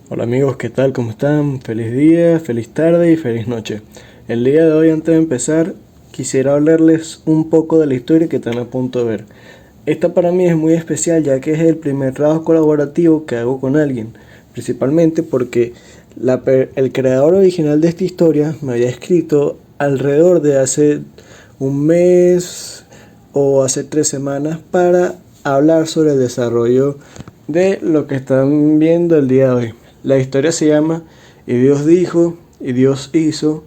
Hola amigos, ¿qué tal? ¿Cómo están? Feliz día, feliz tarde y feliz noche. El día de hoy, antes de empezar, quisiera hablarles un poco de la historia que están a punto de ver. Esta para mí es muy especial ya que es el primer trabajo colaborativo que hago con alguien, principalmente porque el creador original de esta historia me había escrito alrededor de hace un mes o hace 3 semanas para hablar sobre el desarrollo de lo que están viendo el día de hoy. La historia se llama Y Dios dijo, y Dios hizo,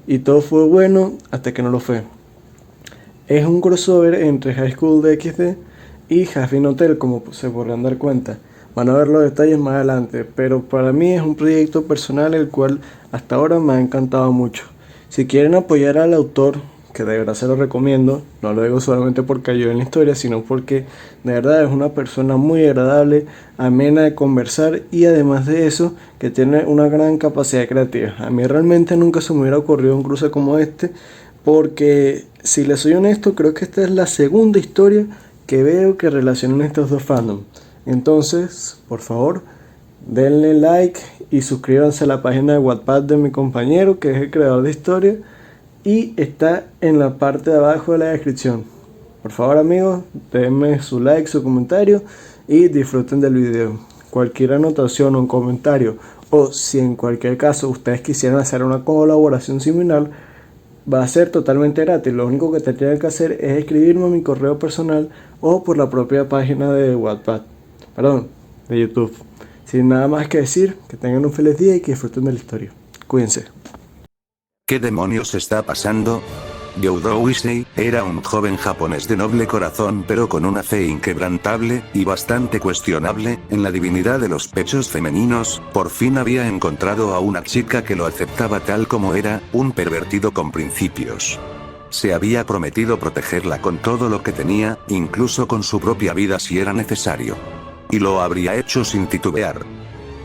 y todo fue bueno hasta que no lo fue. Es un crossover entre High School DxD y Half-Life Hotel, como se podrán dar cuenta. Van a ver los detalles más adelante, pero para mí es un proyecto personal el cual hasta ahora me ha encantado mucho. Si quieren apoyar al autor, que de verdad se lo recomiendo, no lo digo solamente porque ayuda en la historia, sino porque de verdad es una persona muy agradable, amena de conversar y además de eso, que tiene una gran capacidad creativa. A mí realmente nunca se me hubiera ocurrido un cruce como este, porque si les soy honesto, creo que esta es la segunda historia que veo que relacionan estos dos fandoms. Entonces, por favor, denle like y suscríbanse a la página de Wattpad de mi compañero, que es el creador de historia, y está en la parte de abajo de la descripción. Por favor amigos, denme su like, su comentario y disfruten del video. Cualquier anotación o un comentario, o si en cualquier caso ustedes quisieran hacer una colaboración similar, va a ser totalmente gratis. Lo único que tendrían que hacer es escribirme a mi correo personal o por la propia página de Wattpad, perdón, de YouTube. Sin nada más que decir, que tengan un feliz día y que disfruten de la historia. Cuídense. ¿Qué demonios está pasando? Youdou Issei era un joven japonés de noble corazón pero con una fe inquebrantable, y bastante cuestionable, en la divinidad de los pechos femeninos. Por fin había encontrado a una chica que lo aceptaba tal como era, un pervertido con principios. Se había prometido protegerla con todo lo que tenía, incluso con su propia vida si era necesario. Y lo habría hecho sin titubear.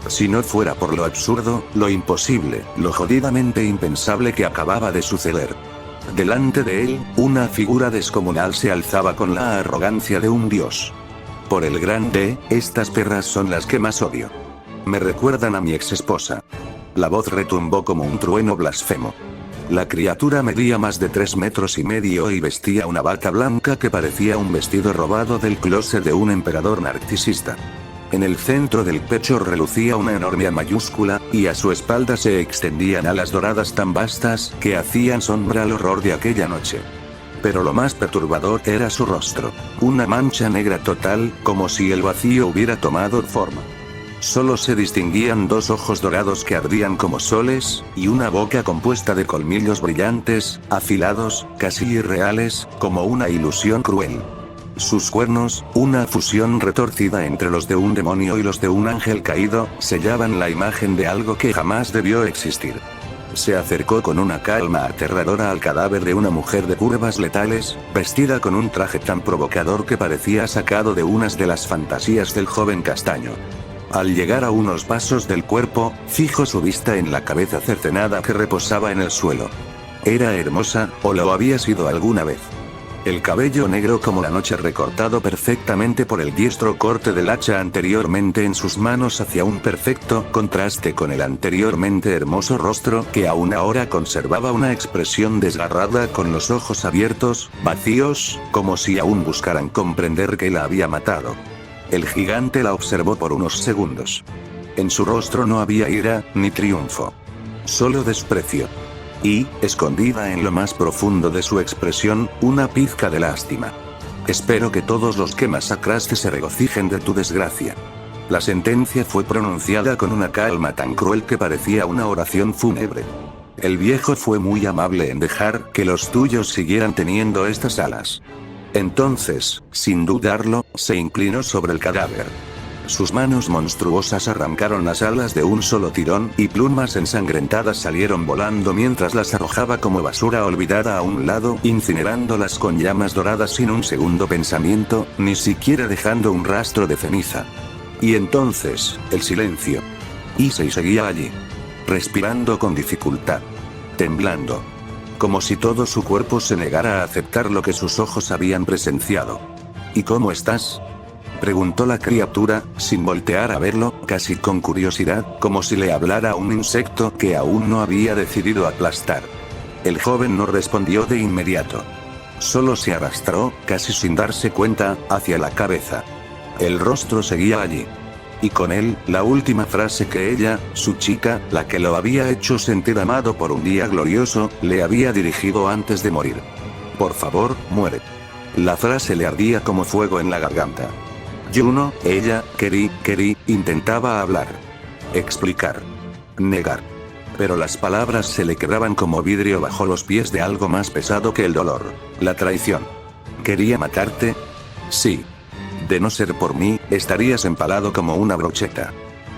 Si no fuera por lo absurdo, lo imposible, lo jodidamente impensable que acababa de suceder. Delante de él, una figura descomunal se alzaba con la arrogancia de un dios. Por el gran D, estas perras son las que más odio. Me recuerdan a mi ex esposa. La voz retumbó como un trueno blasfemo. La criatura medía más de 3,5 metros y vestía una bata blanca que parecía un vestido robado del closet de un emperador narcisista. En el centro del pecho relucía una enorme mayúscula, y a su espalda se extendían alas doradas tan vastas que hacían sombra al horror de aquella noche. Pero lo más perturbador era su rostro. Una mancha negra total, como si el vacío hubiera tomado forma. Solo se distinguían 2 ojos dorados que ardían como soles, y una boca compuesta de colmillos brillantes, afilados, casi irreales, como una ilusión cruel. Sus cuernos, una fusión retorcida entre los de un demonio y los de un ángel caído, sellaban la imagen de algo que jamás debió existir. Se acercó con una calma aterradora al cadáver de una mujer de curvas letales, vestida con un traje tan provocador que parecía sacado de unas de las fantasías del joven castaño. Al llegar a unos pasos del cuerpo, fijó su vista en la cabeza cercenada que reposaba en el suelo. Era hermosa, o lo había sido alguna vez. El cabello negro como la noche recortado perfectamente por el diestro corte del hacha anteriormente en sus manos hacía un perfecto contraste con el anteriormente hermoso rostro que aún ahora conservaba una expresión desgarrada con los ojos abiertos, vacíos, como si aún buscaran comprender qué la había matado. El gigante la observó por unos segundos. En su rostro no había ira, ni triunfo. Solo desprecio. Y, escondida en lo más profundo de su expresión, una pizca de lástima. Espero que todos los que masacraste se regocijen de tu desgracia. La sentencia fue pronunciada con una calma tan cruel que parecía una oración fúnebre. El viejo fue muy amable en dejar que los tuyos siguieran teniendo estas alas. Entonces, sin dudarlo, se inclinó sobre el cadáver. Sus manos monstruosas arrancaron las alas de un solo tirón, y plumas ensangrentadas salieron volando mientras las arrojaba como basura olvidada a un lado, incinerándolas con llamas doradas sin un segundo pensamiento, ni siquiera dejando un rastro de ceniza. Y entonces, el silencio. Issei seguía allí. Respirando con dificultad. Temblando. Como si todo su cuerpo se negara a aceptar lo que sus ojos habían presenciado. ¿Y cómo estás? Preguntó la criatura, sin voltear a verlo, casi con curiosidad, como si le hablara a un insecto que aún no había decidido aplastar. El joven no respondió de inmediato. Solo se arrastró, casi sin darse cuenta, hacia la cabeza. El rostro seguía allí. Y con él, la última frase que ella, su chica, la que lo había hecho sentir amado por un día glorioso, le había dirigido antes de morir. Por favor, muere. La frase le ardía como fuego en la garganta. Juno, ella, querí, intentaba hablar. Explicar. Negar. Pero las palabras se le quebraban como vidrio bajo los pies de algo más pesado que el dolor. La traición. ¿Quería matarte? Sí. De no ser por mí, estarías empalado como una brocheta.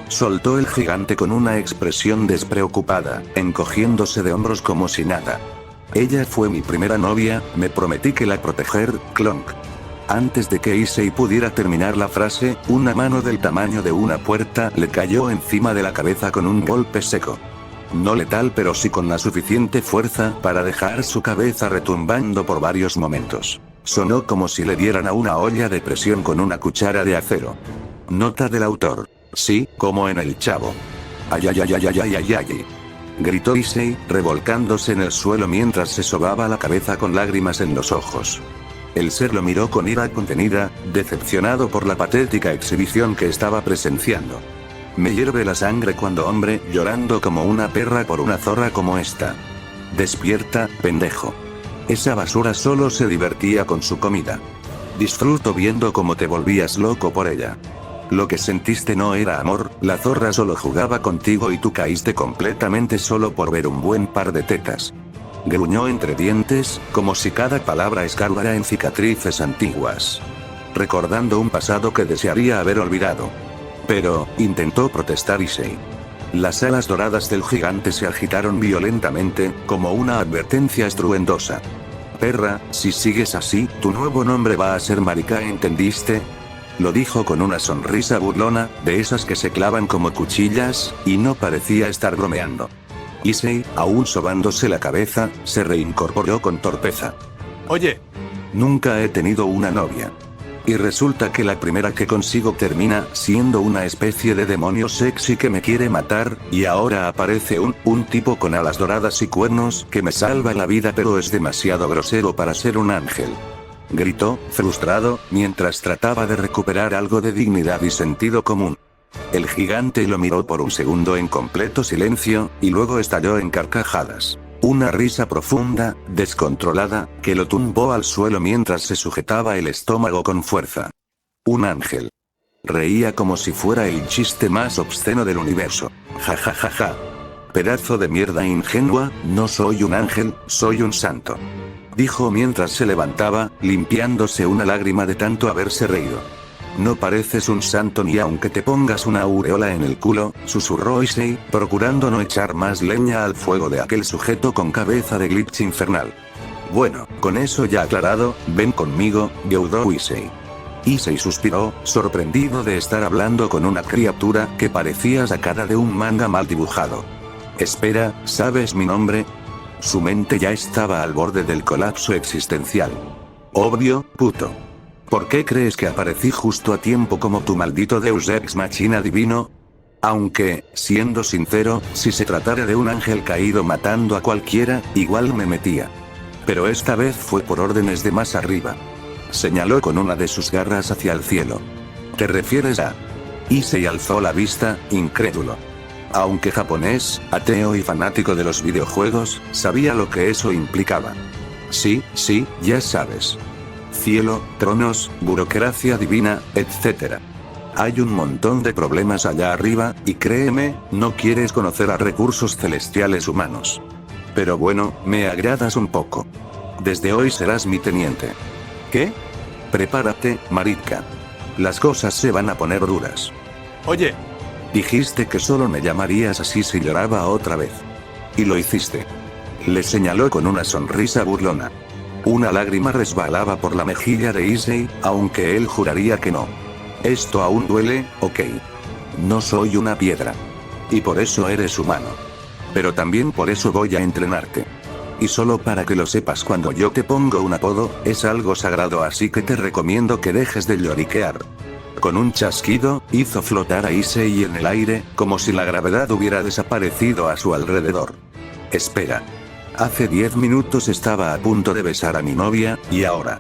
Soltó el gigante con una expresión despreocupada, encogiéndose de hombros como si nada. Ella fue mi primera novia, me prometí que la proteger, clonk. Antes de que Issei pudiera terminar la frase, una mano del tamaño de una puerta le cayó encima de la cabeza con un golpe seco. No letal, pero sí con la suficiente fuerza para dejar su cabeza retumbando por varios momentos. Sonó como si le dieran a una olla de presión con una cuchara de acero. Nota del autor. Sí, como en El Chavo. Ay ay ay ay ay ay ay ay. Gritó Issei, revolcándose en el suelo mientras se sobaba la cabeza con lágrimas en los ojos. El ser lo miró con ira contenida, decepcionado por la patética exhibición que estaba presenciando. Me hierve la sangre cuando hombre, llorando como una perra por una zorra como esta. Despierta, pendejo. Esa basura solo se divertía con su comida. Disfruto viendo cómo te volvías loco por ella. Lo que sentiste no era amor, la zorra solo jugaba contigo y tú caíste completamente solo por ver un buen par de tetas. Gruñó entre dientes, como si cada palabra escarbara en cicatrices antiguas. Recordando un pasado que desearía haber olvidado. Pero, intentó protestar Issei. Las alas doradas del gigante se agitaron violentamente, como una advertencia estruendosa. Perra, si sigues así, tu nuevo nombre va a ser Marika, ¿entendiste? Lo dijo con una sonrisa burlona, de esas que se clavan como cuchillas, y no parecía estar bromeando. Issei, aún sobándose la cabeza, se reincorporó con torpeza. Oye. Nunca he tenido una novia. Y resulta que la primera que consigo termina siendo una especie de demonio sexy que me quiere matar, y ahora aparece un tipo con alas doradas y cuernos que me salva la vida, pero es demasiado grosero para ser un ángel. Gritó, frustrado, mientras trataba de recuperar algo de dignidad y sentido común. El gigante lo miró por un segundo en completo silencio, y luego estalló en carcajadas. Una risa profunda, descontrolada, que lo tumbó al suelo mientras se sujetaba el estómago con fuerza. Un ángel. Reía como si fuera el chiste más obsceno del universo. Ja ja ja ja. Pedazo de mierda ingenua, no soy un ángel, soy un santo. Dijo mientras se levantaba, limpiándose una lágrima de tanto haberse reído. No pareces un santo ni aunque te pongas una aureola en el culo, susurró Issei, procurando no echar más leña al fuego de aquel sujeto con cabeza de glitch infernal. Bueno, con eso ya aclarado, ven conmigo, Gyoudo Issei. Issei suspiró, sorprendido de estar hablando con una criatura que parecía sacada de un manga mal dibujado. Espera, ¿sabes mi nombre? Su mente ya estaba al borde del colapso existencial. Obvio, puto. ¿Por qué crees que aparecí justo a tiempo como tu maldito Deus Ex Machina divino? Aunque, siendo sincero, si se tratara de un ángel caído matando a cualquiera, igual me metía. Pero esta vez fue por órdenes de más arriba. Señaló con una de sus garras hacia el cielo. ¿Te refieres a...? Issei alzó la vista, incrédulo. Aunque japonés, ateo y fanático de los videojuegos, sabía lo que eso implicaba. Sí, ya sabes. Cielo, tronos, burocracia divina, etc. Hay un montón de problemas allá arriba, y créeme, no quieres conocer a recursos celestiales humanos. Pero bueno, me agradas un poco. Desde hoy serás mi teniente. ¿Qué? Prepárate, Marika. Las cosas se van a poner duras. Oye. Dijiste que solo me llamarías así si lloraba otra vez. Y lo hiciste. Le señaló con una sonrisa burlona. Una lágrima resbalaba por la mejilla de Issei, aunque él juraría que no. Esto aún duele, ok. No soy una piedra. Y por eso eres humano. Pero también por eso voy a entrenarte. Y solo para que lo sepas, cuando yo te pongo un apodo, es algo sagrado, así que te recomiendo que dejes de lloriquear. con un chasquido, hizo flotar a Issei en el aire, como si la gravedad hubiera desaparecido a su alrededor. Espera. Hace 10 minutos estaba a punto de besar a mi novia, ¿y ahora?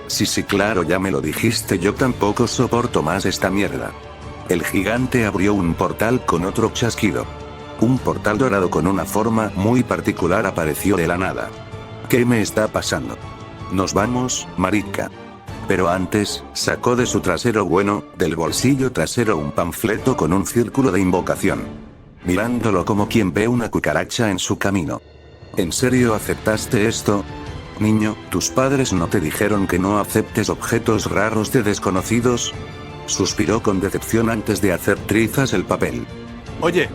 Sí, claro, ya me lo dijiste, yo tampoco soporto más esta mierda. El gigante abrió un portal con otro chasquido. Un portal dorado con una forma muy particular apareció de la nada. ¿Qué me está pasando? Nos vamos, marica. Pero antes, sacó de su trasero del bolsillo trasero un panfleto con un círculo de invocación. Mirándolo como quien ve una cucaracha en su camino. ¿En serio aceptaste esto? Niño, ¿tus padres no te dijeron que no aceptes objetos raros de desconocidos? Suspiró con decepción antes de hacer trizas el papel. Oye.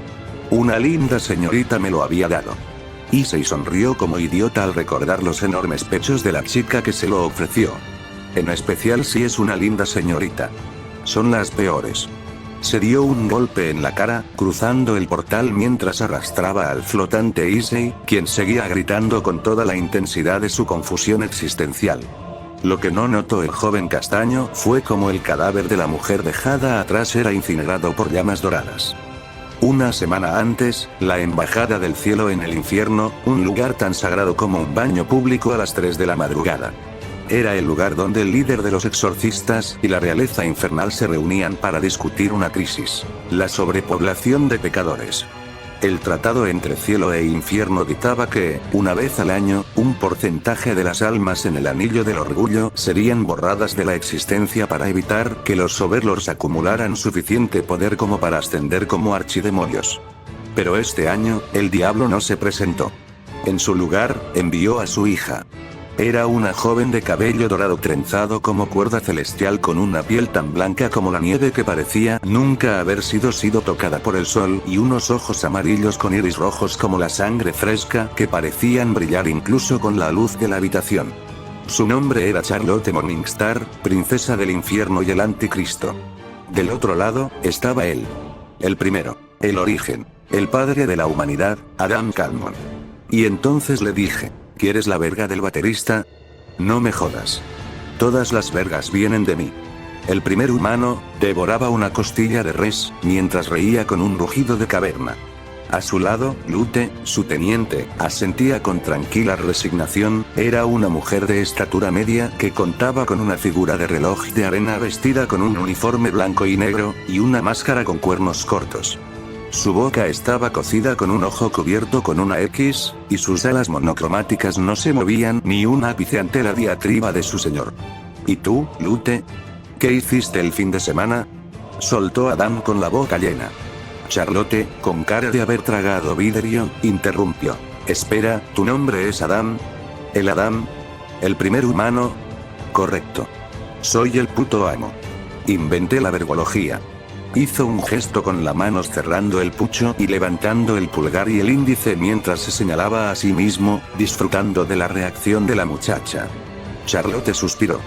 Una linda señorita me lo había dado. Issei sonrió como idiota al recordar los enormes pechos de la chica que se lo ofreció. En especial si es una linda señorita. Son las peores. Se dio un golpe en la cara, cruzando el portal mientras arrastraba al flotante Issei, quien seguía gritando con toda la intensidad de su confusión existencial. Lo que no notó el joven castaño fue como el cadáver de la mujer dejada atrás era incinerado por llamas doradas. Una semana antes, la Embajada del Cielo en el Infierno, un lugar tan sagrado como un baño público a las 3 de la madrugada. Era el lugar donde el líder de los exorcistas y la realeza infernal se reunían para discutir una crisis: la sobrepoblación de pecadores. El tratado entre cielo e infierno dictaba que, una vez al año, un porcentaje de las almas en el anillo del orgullo serían borradas de la existencia para evitar que los overlords acumularan suficiente poder como para ascender como archidemonios. Pero este año, el diablo no se presentó. En su lugar, envió a su hija. Era una joven de cabello dorado trenzado como cuerda celestial con una piel tan blanca como la nieve que parecía nunca haber sido tocada por el sol y unos ojos amarillos con iris rojos como la sangre fresca que parecían brillar incluso con la luz de la habitación. Su nombre era Charlotte Morningstar, princesa del infierno y el anticristo. Del otro lado, estaba él. El primero, el origen, el padre de la humanidad, Adam Calmon. Y entonces le dije: ¿quieres la verga del baterista? No me jodas. Todas las vergas vienen de mí. El primer humano devoraba una costilla de res, mientras reía con un rugido de caverna. A su lado, Lute, su teniente, asentía con tranquila resignación. Era una mujer de estatura media que contaba con una figura de reloj de arena vestida con un uniforme blanco y negro, y una máscara con cuernos cortos. Su boca estaba cocida con un ojo cubierto con una X, y sus alas monocromáticas no se movían ni un ápice ante la diatriba de su señor. ¿Y tú, Lute? ¿Qué hiciste el fin de semana? Soltó Adam con la boca llena. Charlotte, con cara de haber tragado vidrio, interrumpió. Espera, ¿tu nombre es Adam? ¿El Adam? ¿El primer humano? Correcto. Soy el puto amo. Inventé la verbología. Hizo un gesto con la mano cerrando el pucho y levantando el pulgar y el índice mientras se señalaba a sí mismo, disfrutando de la reacción de la muchacha. Charlotte suspiró.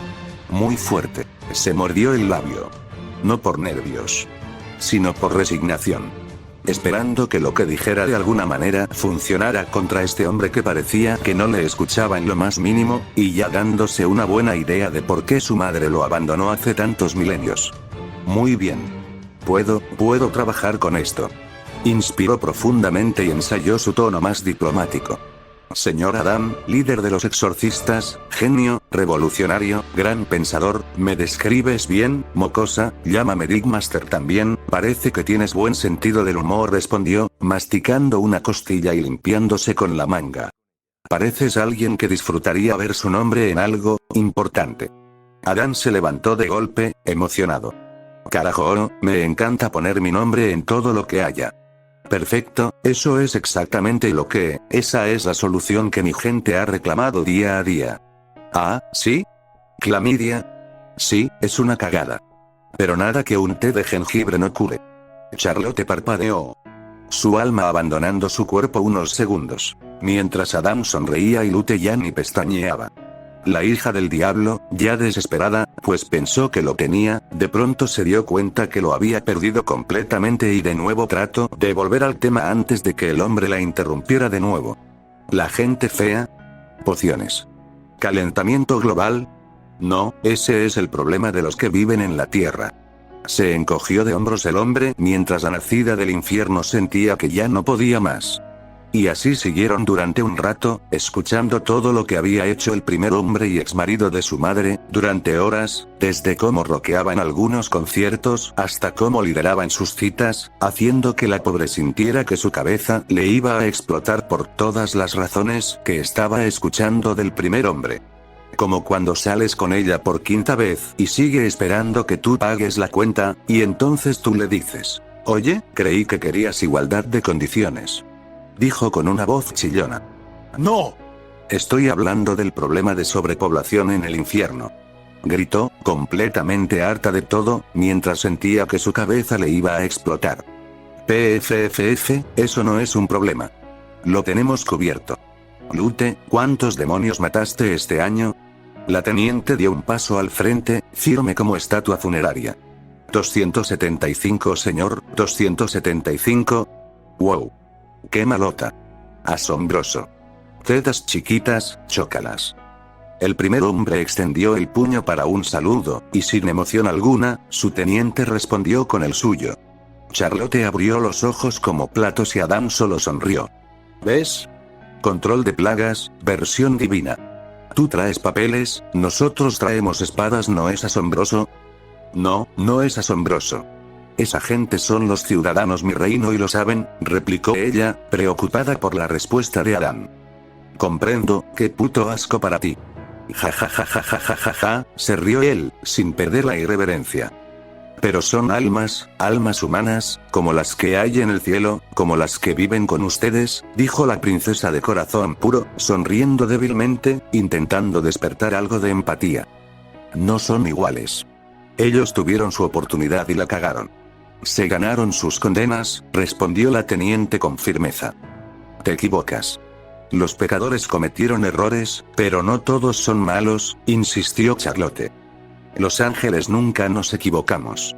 Muy fuerte. Se mordió el labio. No por nervios, sino por resignación. Esperando que lo que dijera de alguna manera funcionara contra este hombre que parecía que no le escuchaba en lo más mínimo, y ya dándose una buena idea de por qué su madre lo abandonó hace tantos milenios. Muy bien. Puedo trabajar con esto. Inspiró profundamente y ensayó su tono más diplomático. Señor Adam, líder de los exorcistas, genio, revolucionario, gran pensador, ¿me describes bien, mocosa? Llámame Digmaster también, parece que tienes buen sentido del humor, respondió, masticando una costilla y limpiándose con la manga. Pareces alguien que disfrutaría ver su nombre en algo importante. Adam se levantó de golpe, emocionado. Carajo, me encanta poner mi nombre en todo lo que haya. Perfecto, eso es exactamente esa es la solución que mi gente ha reclamado día a día. Ah, ¿sí? ¿Clamidia? Sí, es una cagada. Pero nada que un té de jengibre no cure. Charlotte parpadeó. Su alma abandonando su cuerpo unos segundos. Mientras Adam sonreía y Lute ya ni pestañeaba. La hija del diablo, ya desesperada, pues pensó que lo tenía, de pronto se dio cuenta que lo había perdido completamente y de nuevo trató de volver al tema antes de que el hombre la interrumpiera de nuevo. ¿La gente fea? Pociones. ¿Calentamiento global? No, ese es el problema de los que viven en la Tierra. Se encogió de hombros el hombre mientras la nacida del infierno sentía que ya no podía más. Y así siguieron durante un rato, escuchando todo lo que había hecho el primer hombre y exmarido de su madre, durante horas, desde cómo rockeaba en algunos conciertos hasta cómo lideraba en sus citas, haciendo que la pobre sintiera que su cabeza le iba a explotar por todas las razones que estaba escuchando del primer hombre. Como cuando sales con ella por quinta vez y sigue esperando que tú pagues la cuenta, y entonces tú le dices: «Oye, creí que querías igualdad de condiciones», dijo con una voz chillona. «No. Estoy hablando del problema de sobrepoblación en el infierno», gritó, completamente harta de todo, mientras sentía que su cabeza le iba a explotar. «PFFF, eso no es un problema. Lo tenemos cubierto. Lute, ¿cuántos demonios mataste este año?». La teniente dio un paso al frente, firme como estatua funeraria. 275, señor, 275. Wow. ¡Qué malota! Asombroso. Tetas chiquitas, chócalas. El primer hombre extendió el puño para un saludo, y sin emoción alguna, su teniente respondió con el suyo. Charlotte abrió los ojos como platos y Adam solo sonrió. ¿Ves? Control de plagas, versión divina. Tú traes papeles, nosotros traemos espadas, ¿no es asombroso? No, no es asombroso. Esa gente son los ciudadanos mi reino y lo saben, replicó ella, preocupada por la respuesta de Adam. Comprendo, qué puto asco para ti. Ja ja ja ja ja ja ja ja, se rió él, sin perder la irreverencia. Pero son almas humanas, como las que hay en el cielo, como las que viven con ustedes, dijo la princesa de corazón puro, sonriendo débilmente, intentando despertar algo de empatía. No son iguales. Ellos tuvieron su oportunidad y la cagaron. Se ganaron sus condenas, respondió la teniente con firmeza. Te equivocas. Los pecadores cometieron errores, pero no todos son malos, insistió Charlotte. Los ángeles nunca nos equivocamos,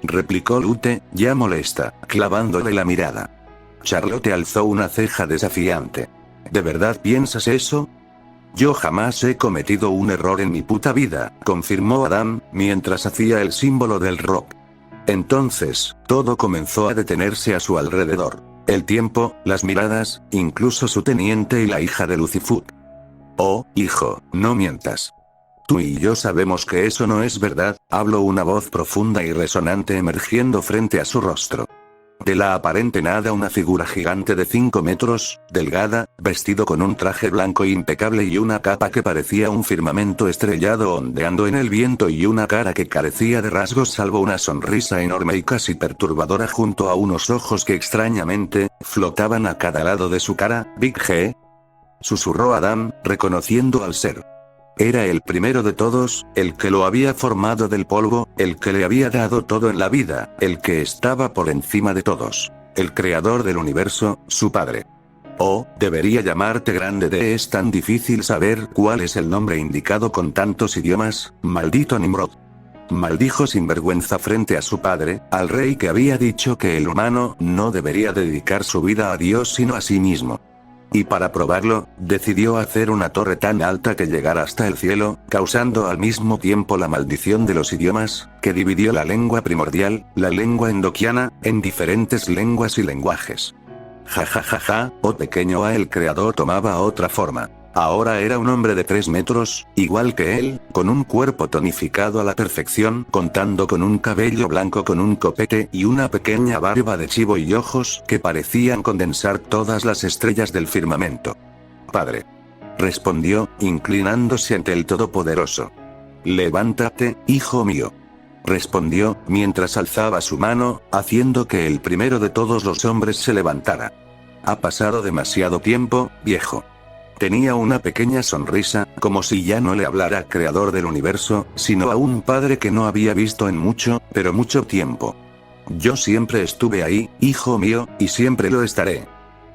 replicó Lute, ya molesta, clavándole la mirada. Charlotte alzó una ceja desafiante. ¿De verdad piensas eso? Yo jamás he cometido un error en mi puta vida, confirmó Adam, mientras hacía el símbolo del rock. Entonces, todo comenzó a detenerse a su alrededor. El tiempo, las miradas, incluso su teniente y la hija de Lucifer. Oh, hijo, no mientas. Tú y yo sabemos que eso no es verdad, habló una voz profunda y resonante emergiendo frente a su rostro. De la aparente nada una figura gigante de 5 metros, delgada, vestido con un traje blanco impecable y una capa que parecía un firmamento estrellado ondeando en el viento y una cara que carecía de rasgos salvo una sonrisa enorme y casi perturbadora junto a unos ojos que extrañamente, flotaban a cada lado de su cara. «Big G», susurró Adam, reconociendo al ser. Era el primero de todos, el que lo había formado del polvo, el que le había dado todo en la vida, el que estaba por encima de todos. El creador del universo, su padre. Oh, debería llamarte grande de es tan difícil saber cuál es el nombre indicado con tantos idiomas, maldito Nimrod. Maldijo sin vergüenza frente a su padre, al rey que había dicho que el humano no debería dedicar su vida a Dios sino a sí mismo. Y para probarlo, decidió hacer una torre tan alta que llegara hasta el cielo, causando al mismo tiempo la maldición de los idiomas, que dividió la lengua primordial, la lengua endoquiana, en diferentes lenguas y lenguajes. Ja ja ja ja, oh pequeño A, el creador tomaba otra forma. Ahora era un hombre de 3 metros, igual que él, con un cuerpo tonificado a la perfección, contando con un cabello blanco con un copete y una pequeña barba de chivo y ojos que parecían condensar todas las estrellas del firmamento. «Padre», respondió, inclinándose ante el Todopoderoso. «Levántate, hijo mío», respondió, mientras alzaba su mano, haciendo que el primero de todos los hombres se levantara. «Ha pasado demasiado tiempo, viejo». Tenía una pequeña sonrisa, como si ya no le hablara al creador del universo, sino a un padre que no había visto en mucho, pero mucho tiempo. «Yo siempre estuve ahí, hijo mío, y siempre lo estaré»,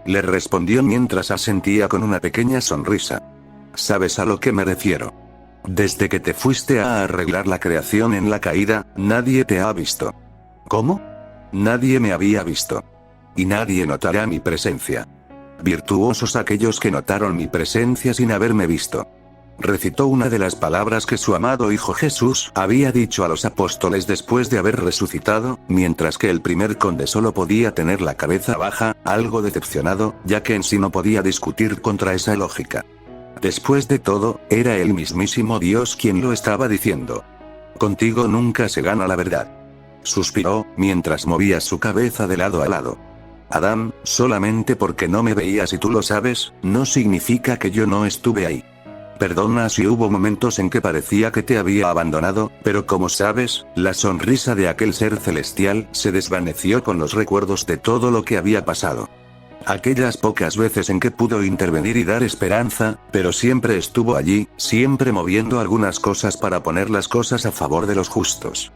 le respondió mientras asentía con una pequeña sonrisa. «¿Sabes a lo que me refiero? Desde que te fuiste a arreglar la creación en la caída, nadie te ha visto». «¿Cómo?» «Nadie me había visto. Y nadie notará mi presencia. Virtuosos aquellos que notaron mi presencia sin haberme visto». recitó una de las palabras que su amado Hijo Jesús había dicho a los apóstoles después de haber resucitado, mientras que el primer conde solo podía tener la cabeza baja, algo decepcionado, ya que en sí no podía discutir contra esa lógica. Después de todo, era el mismísimo Dios quien lo estaba diciendo. Contigo nunca se gana la verdad. Suspiró, mientras movía su cabeza de lado a lado. Adam, solamente porque no me veías y tú lo sabes, no significa que yo no estuve ahí. Perdona si hubo momentos en que parecía que te había abandonado, pero como sabes, la sonrisa de aquel ser celestial se desvaneció con los recuerdos de todo lo que había pasado. Aquellas pocas veces en que pudo intervenir y dar esperanza, pero siempre estuvo allí, siempre moviendo algunas cosas para poner las cosas a favor de los justos.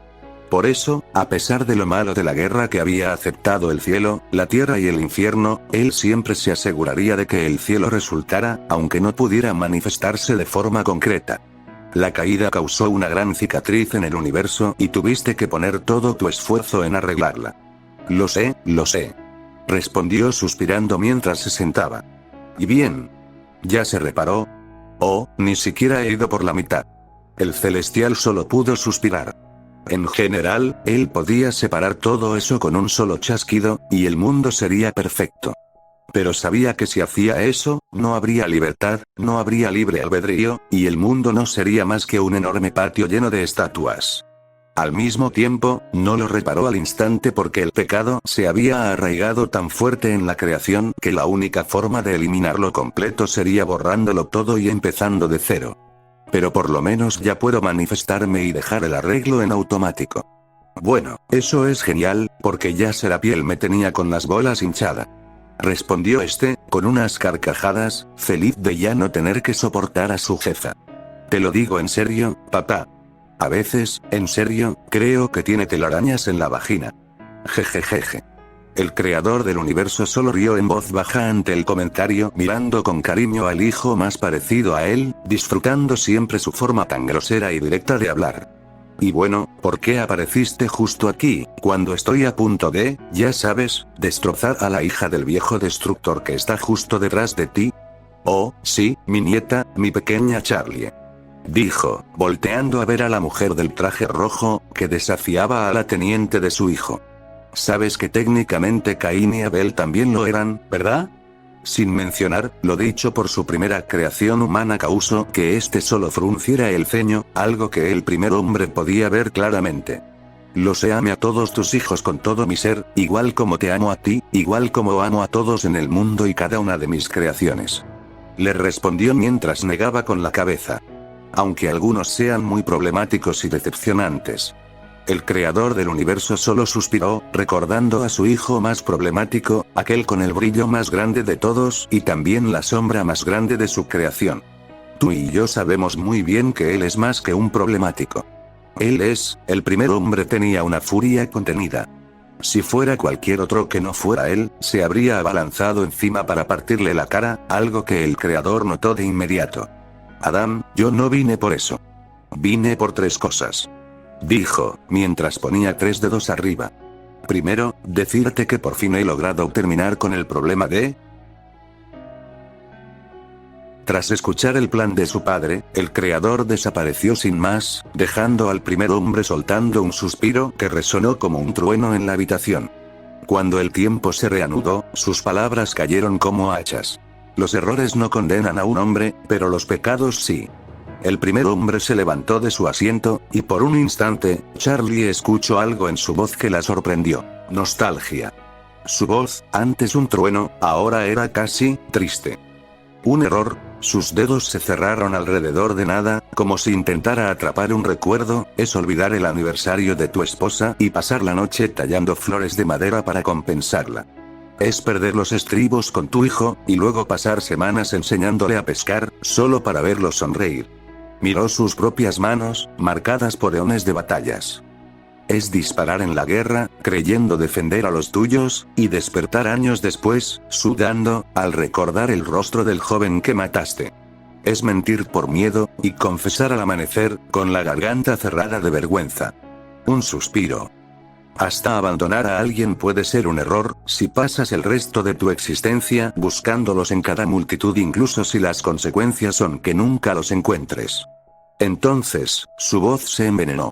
Por eso, a pesar de lo malo de la guerra que había aceptado el cielo, la tierra y el infierno, él siempre se aseguraría de que el cielo resultara, aunque no pudiera manifestarse de forma concreta. La caída causó una gran cicatriz en el universo y tuviste que poner todo tu esfuerzo en arreglarla. Lo sé, respondió suspirando mientras se sentaba. ¿Y bien? ¿Ya se reparó? Oh, ni siquiera he ido por la mitad. El celestial solo pudo suspirar. En general, él podía separar todo eso con un solo chasquido, y el mundo sería perfecto. Pero sabía que si hacía eso, no habría libertad, no habría libre albedrío, y el mundo no sería más que un enorme patio lleno de estatuas. Al mismo tiempo, no lo reparó al instante porque el pecado se había arraigado tan fuerte en la creación que la única forma de eliminarlo completo sería borrándolo todo y empezando de cero. Pero por lo menos ya puedo manifestarme y dejar el arreglo en automático. Bueno, eso es genial, porque ya Serapiel me tenía con las bolas hinchada. Respondió este, con unas carcajadas, feliz de ya no tener que soportar a su jefa. Te lo digo en serio, papá. A veces, en serio, creo que tiene telarañas en la vagina. Jejejeje. El creador del universo solo rió en voz baja ante el comentario, mirando con cariño al hijo más parecido a él, disfrutando siempre su forma tan grosera y directa de hablar. Y bueno, ¿por qué apareciste justo aquí, cuando estoy a punto de, ya sabes, destrozar a la hija del viejo destructor que está justo detrás de ti? Oh, sí, mi nieta, mi pequeña Charlie. Dijo, volteando a ver a la mujer del traje rojo, que desafiaba a la teniente de su hijo. Sabes que técnicamente Caín y Abel también lo eran, ¿verdad? Sin mencionar, lo dicho por su primera creación humana causó que éste solo frunciera el ceño, algo que el primer hombre podía ver claramente. Ame a todos tus hijos con todo mi ser, igual como te amo a ti, igual como amo a todos en el mundo y cada una de mis creaciones. Le respondió mientras negaba con la cabeza. Aunque algunos sean muy problemáticos y decepcionantes. El creador del universo solo suspiró, recordando a su hijo más problemático, aquel con el brillo más grande de todos y también la sombra más grande de su creación. Tú y yo sabemos muy bien que él es más que un problemático. El primer hombre tenía una furia contenida. Si fuera cualquier otro que no fuera él, se habría abalanzado encima para partirle la cara, algo que el creador notó de inmediato. Adam, yo no vine por eso. Vine por 3 cosas. Dijo, mientras ponía 3 dedos arriba. Primero, decirte que por fin he logrado terminar con el problema de... Tras escuchar el plan de su padre, el creador desapareció sin más, dejando al primer hombre soltando un suspiro que resonó como un trueno en la habitación. Cuando el tiempo se reanudó, sus palabras cayeron como hachas. Los errores no condenan a un hombre, pero los pecados sí. El primer hombre se levantó de su asiento, y por un instante, Charlie escuchó algo en su voz que la sorprendió. Nostalgia. Su voz, antes un trueno, ahora era casi triste. Un error. Sus dedos se cerraron alrededor de nada, como si intentara atrapar un recuerdo, es olvidar el aniversario de tu esposa y pasar la noche tallando flores de madera para compensarla. Es perder los estribos con tu hijo, y luego pasar semanas enseñándole a pescar, solo para verlo sonreír. Miró sus propias manos, marcadas por eones de batallas. Es disparar en la guerra, creyendo defender a los tuyos, y despertar años después, sudando, al recordar el rostro del joven que mataste. Es mentir por miedo, y confesar al amanecer, con la garganta cerrada de vergüenza. Un suspiro. Hasta abandonar a alguien puede ser un error, si pasas el resto de tu existencia buscándolos en cada multitud, incluso si las consecuencias son que nunca los encuentres. Entonces, su voz se envenenó.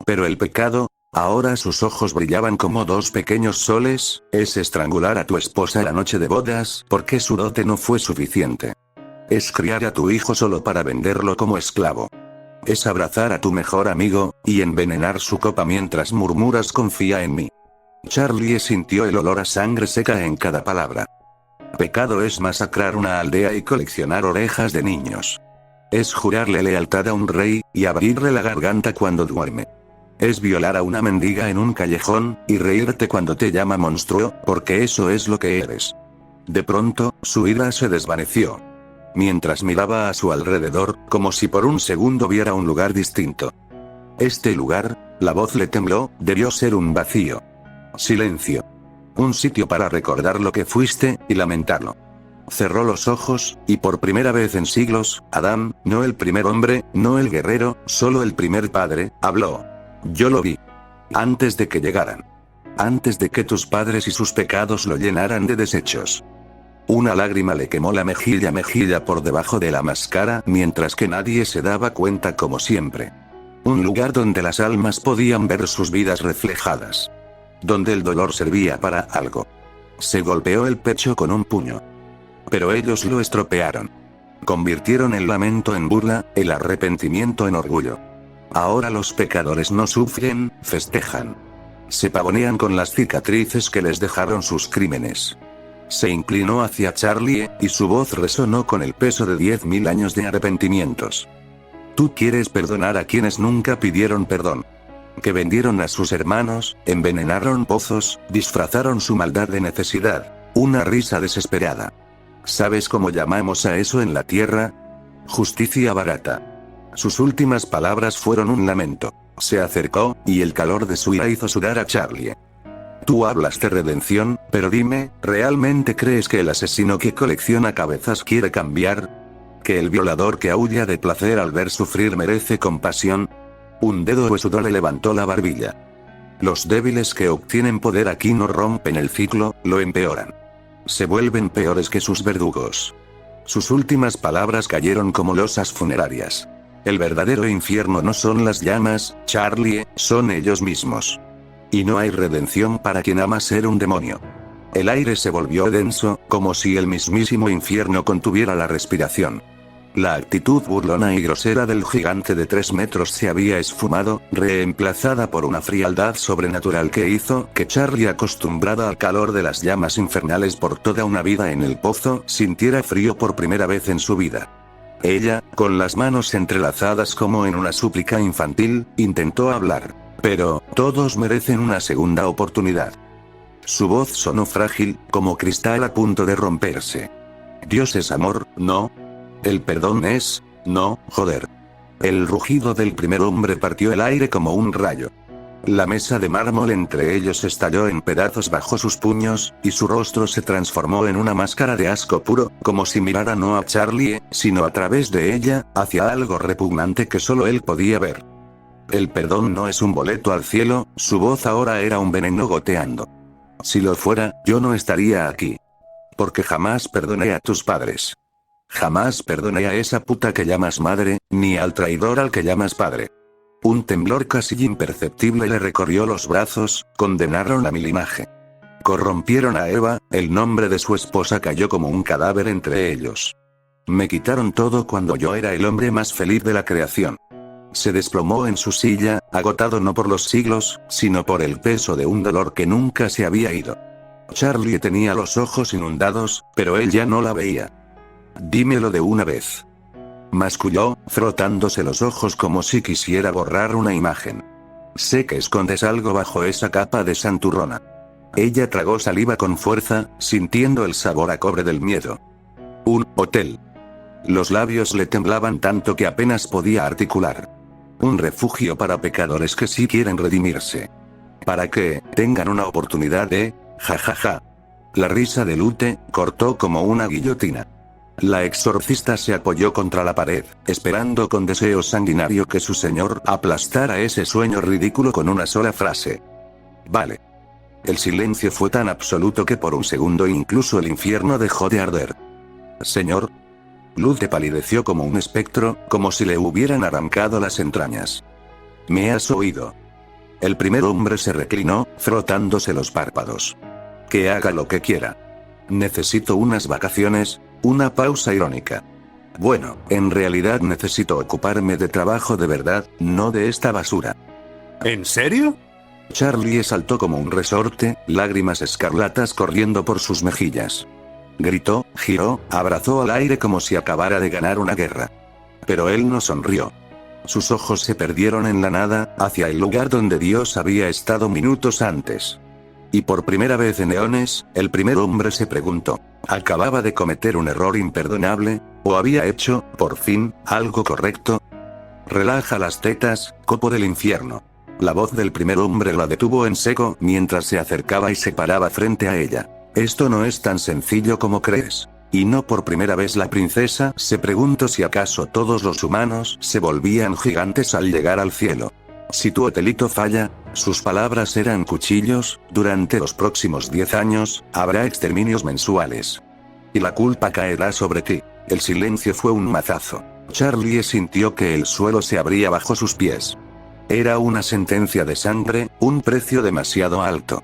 Pero el pecado, ahora sus ojos brillaban como dos pequeños soles, es estrangular a tu esposa la noche de bodas porque su dote no fue suficiente. Es criar a tu hijo solo para venderlo como esclavo. Es abrazar a tu mejor amigo, y envenenar su copa mientras murmuras confía en mí. Charlie sintió el olor a sangre seca en cada palabra. Pecado es masacrar una aldea y coleccionar orejas de niños. Es jurarle lealtad a un rey, y abrirle la garganta cuando duerme. Es violar a una mendiga en un callejón, y reírte cuando te llama monstruo, porque eso es lo que eres. De pronto, su ira se desvaneció. Mientras miraba a su alrededor, como si por un segundo viera un lugar distinto. Este lugar, la voz le tembló, debió ser un vacío. Silencio. Un sitio para recordar lo que fuiste, y lamentarlo. Cerró los ojos, y por primera vez en siglos, Adán, no el primer hombre, no el guerrero, solo el primer padre, habló. Yo lo vi. Antes de que llegaran. Antes de que tus padres y sus pecados lo llenaran de desechos. Una lágrima le quemó la mejilla por debajo de la máscara, mientras que nadie se daba cuenta como siempre. Un lugar donde las almas podían ver sus vidas reflejadas. Donde el dolor servía para algo. Se golpeó el pecho con un puño. Pero ellos lo estropearon. Convirtieron el lamento en burla, el arrepentimiento en orgullo. Ahora los pecadores no sufren, festejan. Se pavonean con las cicatrices que les dejaron sus crímenes. Se inclinó hacia Charlie, y su voz resonó con el peso de 10.000 años de arrepentimientos. Tú quieres perdonar a quienes nunca pidieron perdón. Que vendieron a sus hermanos, envenenaron pozos, disfrazaron su maldad de necesidad. Una risa desesperada. ¿Sabes cómo llamamos a eso en la tierra? Justicia barata. Sus últimas palabras fueron un lamento. Se acercó, y el calor de su ira hizo sudar a Charlie. Tú hablas de redención, pero dime, ¿realmente crees que el asesino que colecciona cabezas quiere cambiar? ¿Que el violador que aúlla de placer al ver sufrir merece compasión? Un dedo huesudo le levantó la barbilla. Los débiles que obtienen poder aquí no rompen el ciclo, lo empeoran. Se vuelven peores que sus verdugos. Sus últimas palabras cayeron como losas funerarias. El verdadero infierno no son las llamas, Charlie, son ellos mismos. Y no hay redención para quien ama ser un demonio. El aire se volvió denso, como si el mismísimo infierno contuviera la respiración. La actitud burlona y grosera del gigante de 3 metros se había esfumado, reemplazada por una frialdad sobrenatural que hizo que Charlie, acostumbrada al calor de las llamas infernales por toda una vida en el pozo, sintiera frío por primera vez en su vida. Ella, con las manos entrelazadas como en una súplica infantil, intentó hablar. Pero, todos merecen una segunda oportunidad. Su voz sonó frágil, como cristal a punto de romperse. Dios es amor, ¿no? El perdón es, no, joder. El rugido del primer hombre partió el aire como un rayo. La mesa de mármol entre ellos estalló en pedazos bajo sus puños, y su rostro se transformó en una máscara de asco puro, como si mirara no a Charlie, sino a través de ella, hacia algo repugnante que solo él podía ver. El perdón no es un boleto al cielo, su voz ahora era un veneno goteando. Si lo fuera, yo no estaría aquí. Porque jamás perdoné a tus padres. Jamás perdoné a esa puta que llamas madre, ni al traidor al que llamas padre. Un temblor casi imperceptible le recorrió los brazos, condenaron a mi linaje. Corrompieron a Eva, el nombre de su esposa cayó como un cadáver entre ellos. Me quitaron todo cuando yo era el hombre más feliz de la creación. Se desplomó en su silla, agotado no por los siglos, sino por el peso de un dolor que nunca se había ido. Charlie tenía los ojos inundados, pero él ya no la veía. Dímelo de una vez. Masculló, frotándose los ojos como si quisiera borrar una imagen. Sé que escondes algo bajo esa capa de santurrona. Ella tragó saliva con fuerza, sintiendo el sabor a cobre del miedo. Un hotel. Los labios le temblaban tanto que apenas podía articular. Un refugio para pecadores que sí quieren redimirse. Para que tengan una oportunidad de, jajaja. La risa de Lute cortó como una guillotina. La exorcista se apoyó contra la pared, esperando con deseo sanguinario que su señor aplastara ese sueño ridículo con una sola frase. Vale. El silencio fue tan absoluto que por un segundo incluso el infierno dejó de arder. Señor. Lute palideció como un espectro, como si le hubieran arrancado las entrañas. ¿Me has oído? El primer hombre se reclinó, frotándose los párpados. Que haga lo que quiera. Necesito unas vacaciones, una pausa irónica. Bueno, en realidad necesito ocuparme de trabajo de verdad, no de esta basura. ¿En serio? Charlie saltó como un resorte, lágrimas escarlatas corriendo por sus mejillas. Gritó, giró, abrazó al aire como si acabara de ganar una guerra. Pero él no sonrió. Sus ojos se perdieron en la nada, hacia el lugar donde Dios había estado minutos antes. Y por primera vez en eones, el primer hombre se preguntó, ¿acababa de cometer un error imperdonable? ¿O había hecho, por fin, algo correcto? Relaja las tetas, copo del infierno. La voz del primer hombre la detuvo en seco mientras se acercaba y se paraba frente a ella. Esto no es tan sencillo como crees. Y no por primera vez la princesa se preguntó si acaso todos los humanos se volvían gigantes al llegar al cielo. Si tu hotelito falla, sus palabras eran cuchillos, durante los próximos 10 años, habrá exterminios mensuales. Y la culpa caerá sobre ti. El silencio fue un mazazo. Charlie sintió que el suelo se abría bajo sus pies. Era una sentencia de sangre, un precio demasiado alto.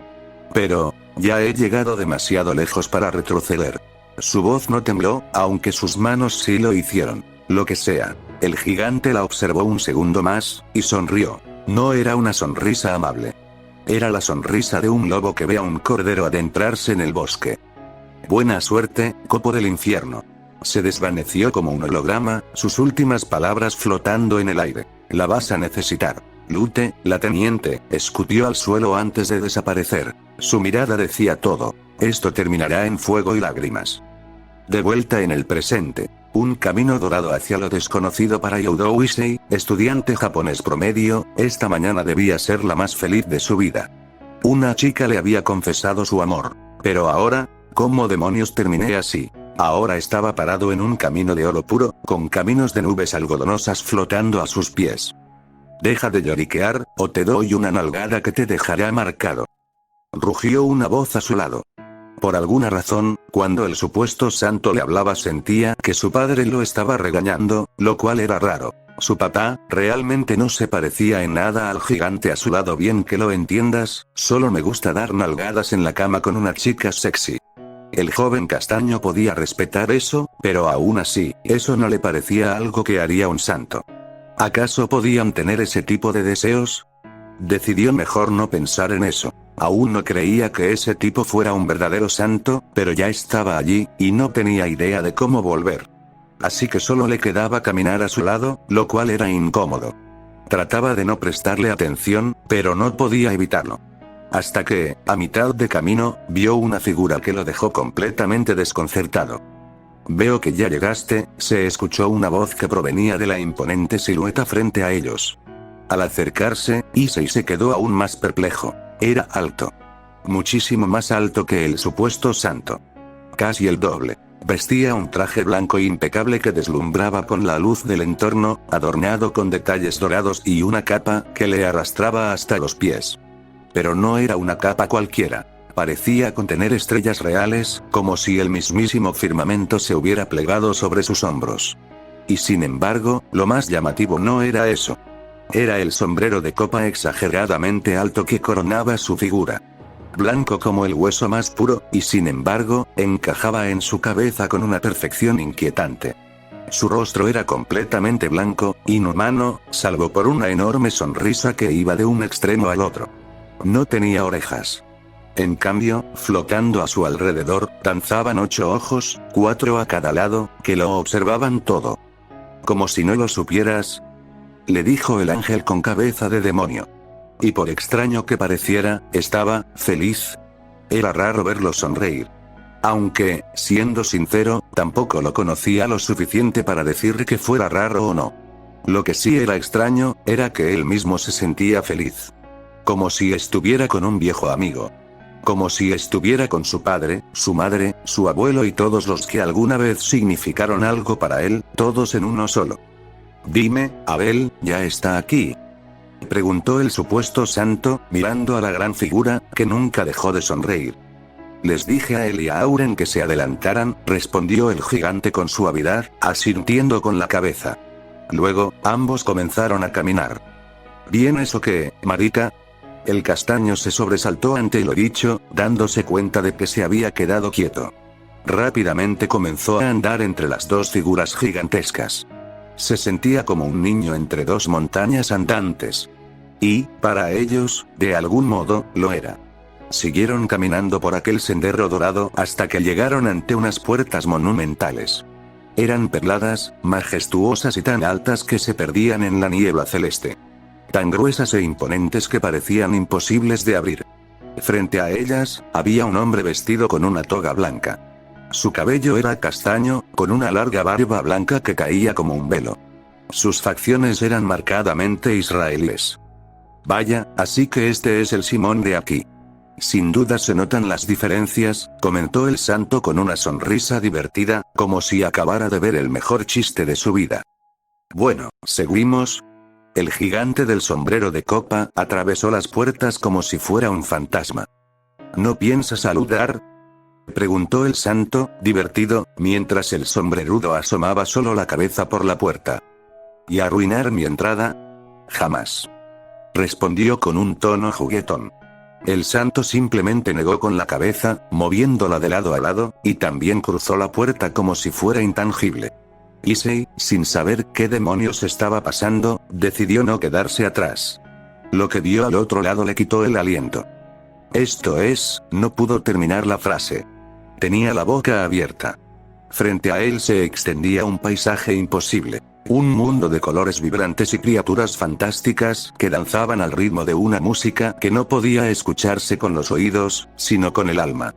Pero, ya he llegado demasiado lejos para retroceder. Su voz no tembló, aunque sus manos sí lo hicieron. Lo que sea. El gigante la observó un segundo más, y sonrió. No era una sonrisa amable. Era la sonrisa de un lobo que ve a un cordero adentrarse en el bosque. Buena suerte, copo del infierno. Se desvaneció como un holograma, sus últimas palabras flotando en el aire. La vas a necesitar. Lute, la teniente, escupió al suelo antes de desaparecer. Su mirada decía todo. Esto terminará en fuego y lágrimas. De vuelta en el presente. Un camino dorado hacia lo desconocido para Youdou Issei, estudiante japonés promedio, esta mañana debía ser la más feliz de su vida. Una chica le había confesado su amor. Pero ahora, ¿cómo demonios terminé así? Ahora estaba parado en un camino de oro puro, con caminos de nubes algodonosas flotando a sus pies. Deja de lloriquear, o te doy una nalgada que te dejará marcado. Rugió una voz a su lado. Por alguna razón, cuando el supuesto santo le hablaba sentía que su padre lo estaba regañando, lo cual era raro. Su papá, realmente no se parecía en nada al gigante a su lado, bien que lo entiendas, solo me gusta dar nalgadas en la cama con una chica sexy. El joven castaño podía respetar eso, pero aún así, eso no le parecía algo que haría un santo. ¿Acaso podían tener ese tipo de deseos? Decidió mejor no pensar en eso. Aún no creía que ese tipo fuera un verdadero santo, pero ya estaba allí, y no tenía idea de cómo volver. Así que solo le quedaba caminar a su lado, lo cual era incómodo. Trataba de no prestarle atención, pero no podía evitarlo. Hasta que, a mitad de camino, vio una figura que lo dejó completamente desconcertado. Veo que ya llegaste, se escuchó una voz que provenía de la imponente silueta frente a ellos. Al acercarse, Issei se quedó aún más perplejo. Era alto. Muchísimo más alto que el supuesto santo. Casi el doble. Vestía un traje blanco impecable que deslumbraba con la luz del entorno, adornado con detalles dorados y una capa que le arrastraba hasta los pies. Pero no era una capa cualquiera. Parecía contener estrellas reales, como si el mismísimo firmamento se hubiera plegado sobre sus hombros. Y sin embargo, lo más llamativo no era eso. Era el sombrero de copa exageradamente alto que coronaba su figura. Blanco como el hueso más puro, y sin embargo, encajaba en su cabeza con una perfección inquietante. Su rostro era completamente blanco, inhumano, salvo por una enorme sonrisa que iba de un extremo al otro. No tenía orejas. En cambio, flotando a su alrededor, danzaban 8 ojos, 4 a cada lado, que lo observaban todo. Como si no lo supieras, le dijo el ángel con cabeza de demonio. Y por extraño que pareciera, estaba feliz. Era raro verlo sonreír. Aunque, siendo sincero, tampoco lo conocía lo suficiente para decir que fuera raro o no. Lo que sí era extraño, era que él mismo se sentía feliz. Como si estuviera con un viejo amigo. Como si estuviera con su padre, su madre, su abuelo y todos los que alguna vez significaron algo para él, todos en uno solo. Dime, Abel, ¿ya está aquí? Preguntó el supuesto santo, mirando a la gran figura, que nunca dejó de sonreír. Les dije a él y a Auren que se adelantaran, respondió el gigante con suavidad, asintiendo con la cabeza. Luego, ambos comenzaron a caminar. ¿Bien eso qué, marica? El castaño se sobresaltó ante lo dicho, dándose cuenta de que se había quedado quieto. Rápidamente comenzó a andar entre las dos figuras gigantescas. Se sentía como un niño entre dos montañas andantes. Y, para ellos, de algún modo, lo era. Siguieron caminando por aquel sendero dorado hasta que llegaron ante unas puertas monumentales. Eran perladas, majestuosas y tan altas que se perdían en la niebla celeste. Tan gruesas e imponentes que parecían imposibles de abrir. Frente a ellas, había un hombre vestido con una toga blanca. Su cabello era castaño, con una larga barba blanca que caía como un velo. Sus facciones eran marcadamente israelíes. Vaya, así que este es el Simón de aquí. Sin duda se notan las diferencias, comentó el santo con una sonrisa divertida, como si acabara de ver el mejor chiste de su vida. Bueno, seguimos. El gigante del sombrero de copa atravesó las puertas como si fuera un fantasma. ¿No piensa saludar?, preguntó el santo, divertido, mientras el sombrerudo asomaba solo la cabeza por la puerta. ¿Y arruinar mi entrada? Jamás. Respondió con un tono juguetón. El santo simplemente negó con la cabeza, moviéndola de lado a lado, y también cruzó la puerta como si fuera intangible. Issei, sin saber qué demonios estaba pasando, decidió no quedarse atrás. Lo que vio al otro lado le quitó el aliento. Esto es, no pudo terminar la frase. Tenía la boca abierta. Frente a él se extendía un paisaje imposible. Un mundo de colores vibrantes y criaturas fantásticas que danzaban al ritmo de una música que no podía escucharse con los oídos, sino con el alma.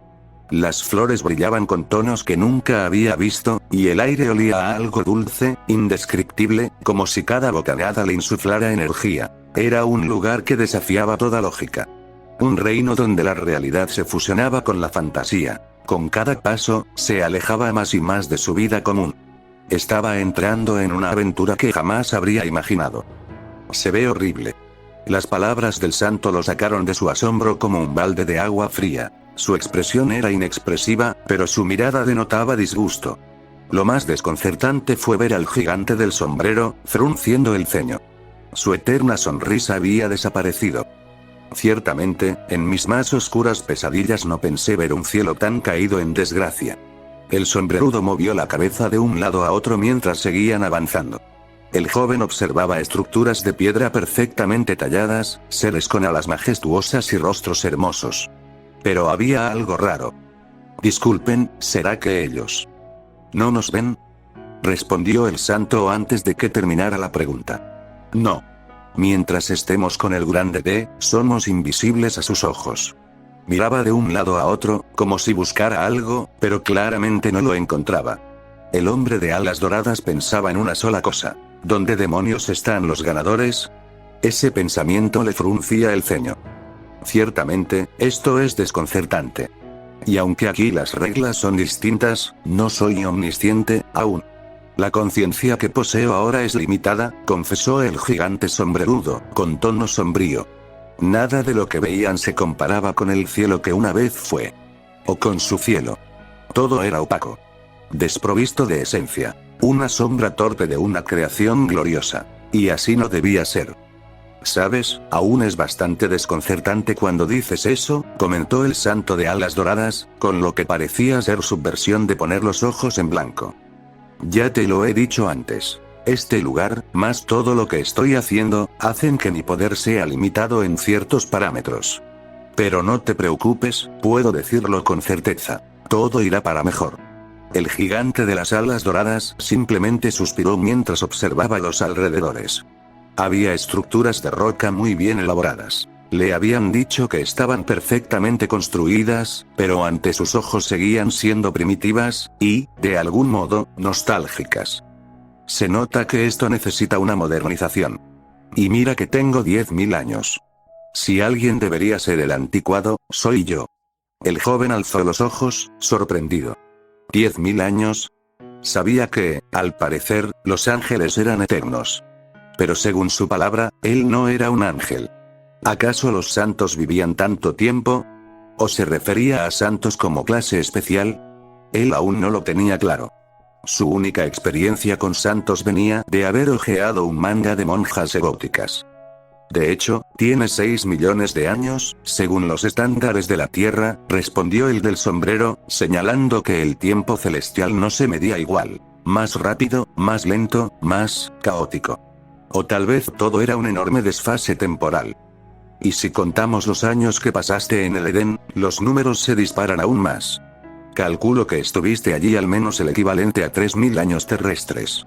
Las flores brillaban con tonos que nunca había visto, y el aire olía a algo dulce, indescriptible, como si cada bocanada le insuflara energía. Era un lugar que desafiaba toda lógica. Un reino donde la realidad se fusionaba con la fantasía. Con cada paso, se alejaba más y más de su vida común. Estaba entrando en una aventura que jamás habría imaginado. Se ve horrible. Las palabras del santo lo sacaron de su asombro como un balde de agua fría. Su expresión era inexpresiva, pero su mirada denotaba disgusto. Lo más desconcertante fue ver al gigante del sombrero, frunciendo el ceño. Su eterna sonrisa había desaparecido. Ciertamente, en mis más oscuras pesadillas no pensé ver un cielo tan caído en desgracia. El sombrerudo movió la cabeza de un lado a otro mientras seguían avanzando. El joven observaba estructuras de piedra perfectamente talladas, seres con alas majestuosas y rostros hermosos. Pero había algo raro. Disculpen, ¿será que ellos no nos ven?, respondió el santo antes de que terminara la pregunta. No. Mientras estemos con el grande D, somos invisibles a sus ojos. Miraba de un lado a otro, como si buscara algo, pero claramente no lo encontraba. El hombre de alas doradas pensaba en una sola cosa. ¿Dónde demonios están los ganadores? Ese pensamiento le fruncía el ceño. Ciertamente, esto es desconcertante. Y aunque aquí las reglas son distintas, no soy omnisciente, aún. La conciencia que poseo ahora es limitada, confesó el gigante sombrerudo, con tono sombrío. Nada de lo que veían se comparaba con el cielo que una vez fue. O con su cielo. Todo era opaco. Desprovisto de esencia. Una sombra torpe de una creación gloriosa. Y así no debía ser. ¿Sabes? Aún es bastante desconcertante cuando dices eso, comentó el santo de alas doradas, con lo que parecía ser su versión de poner los ojos en blanco. Ya te lo he dicho antes. Este lugar, más todo lo que estoy haciendo, hacen que mi poder sea limitado en ciertos parámetros. Pero no te preocupes, puedo decirlo con certeza. Todo irá para mejor. El gigante de las alas doradas simplemente suspiró mientras observaba los alrededores. Había estructuras de roca muy bien elaboradas. Le habían dicho que estaban perfectamente construidas, pero ante sus ojos seguían siendo primitivas, y, de algún modo, nostálgicas. Se nota que esto necesita una modernización. Y mira que tengo 10.000 años. Si alguien debería ser el anticuado, soy yo. El joven alzó los ojos, sorprendido. ¿10.000 años? Sabía que, al parecer, los ángeles eran eternos. Pero según su palabra, él no era un ángel. ¿Acaso los santos vivían tanto tiempo? ¿O se refería a santos como clase especial? Él aún no lo tenía claro. Su única experiencia con santos venía de haber hojeado un manga de monjas egóticas. De hecho, tiene 6 millones de años, según los estándares de la Tierra, respondió el del sombrero, señalando que el tiempo celestial no se medía igual. Más rápido, más lento, más caótico. O tal vez todo era un enorme desfase temporal. Y si contamos los años que pasaste en el Edén, los números se disparan aún más. Calculo que estuviste allí al menos el equivalente a 3000 años terrestres.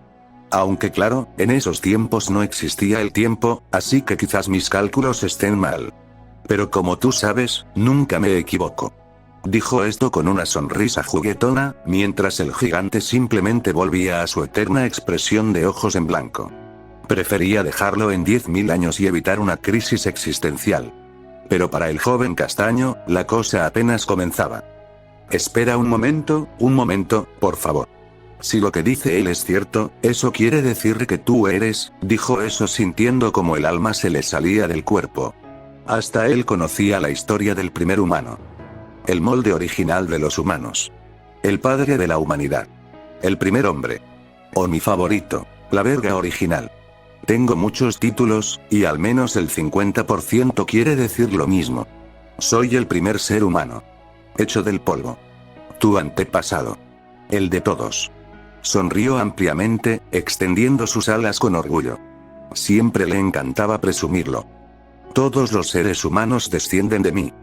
Aunque claro, en esos tiempos no existía el tiempo, así que quizás mis cálculos estén mal. Pero como tú sabes, nunca me equivoco. Dijo esto con una sonrisa juguetona, mientras el gigante simplemente volvía a su eterna expresión de ojos en blanco. Prefería dejarlo en 10.000 años y evitar una crisis existencial. Pero para el joven castaño, la cosa apenas comenzaba. Espera un momento, por favor. Si lo que dice él es cierto, eso quiere decir que tú eres, dijo eso sintiendo como el alma se le salía del cuerpo. Hasta él conocía la historia del primer humano. El molde original de los humanos. El padre de la humanidad. El primer hombre. O mi favorito, la verga original. Tengo muchos títulos, y al menos el 50% quiere decir lo mismo. Soy el primer ser humano. Hecho del polvo. Tu antepasado. El de todos. Sonrió ampliamente, extendiendo sus alas con orgullo. Siempre le encantaba presumirlo. Todos los seres humanos descienden de mí.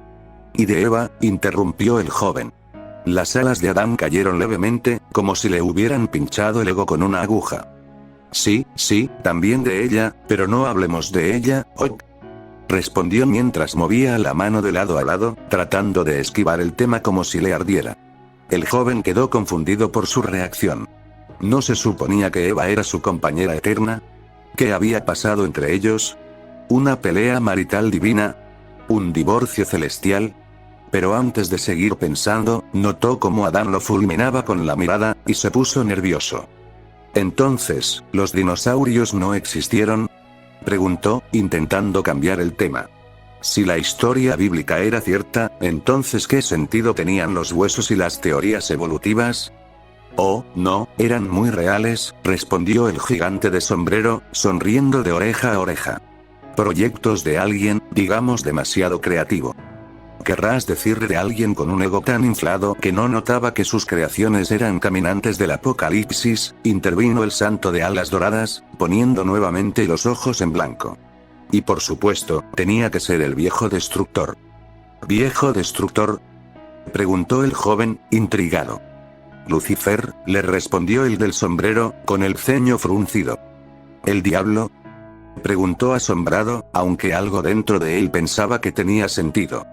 Y de Eva, interrumpió el joven. Las alas de Adán cayeron levemente, como si le hubieran pinchado el ego con una aguja. Sí, también de ella, pero no hablemos de ella, hoy. Respondió mientras movía la mano de lado a lado, tratando de esquivar el tema como si le ardiera. El joven quedó confundido por su reacción. ¿No se suponía que Eva era su compañera eterna? ¿Qué había pasado entre ellos? ¿Una pelea marital divina? ¿Un divorcio celestial? Pero antes de seguir pensando, notó cómo Adán lo fulminaba con la mirada, y se puso nervioso. Entonces, ¿los dinosaurios no existieron? Preguntó, intentando cambiar el tema. Si la historia bíblica era cierta, entonces ¿qué sentido tenían los huesos y las teorías evolutivas? Oh, no, eran muy reales, respondió el gigante de sombrero, sonriendo de oreja a oreja. Proyectos de alguien, digamos demasiado creativo. ¿Querrás decir de alguien con un ego tan inflado que no notaba que sus creaciones eran caminantes del apocalipsis? Intervino el santo de alas doradas, poniendo nuevamente los ojos en blanco. Y por supuesto, tenía que ser el viejo destructor. ¿Viejo destructor? Preguntó el joven, intrigado. Lucifer, le respondió el del sombrero, con el ceño fruncido. ¿El diablo? Preguntó asombrado, aunque algo dentro de él pensaba que tenía sentido.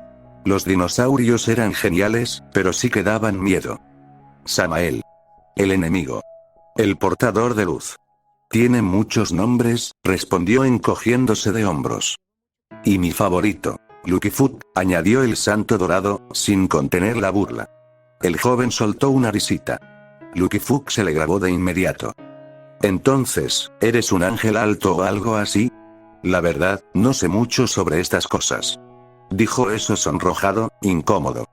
Los dinosaurios eran geniales, pero sí que daban miedo. Samael. El enemigo. El portador de luz. Tiene muchos nombres, respondió encogiéndose de hombros. Y mi favorito, Lucifer, añadió el santo dorado, sin contener la burla. El joven soltó una risita. Lucifer se le grabó de inmediato. Entonces, ¿eres un ángel alto o algo así? La verdad, no sé mucho sobre estas cosas. Dijo eso sonrojado, incómodo.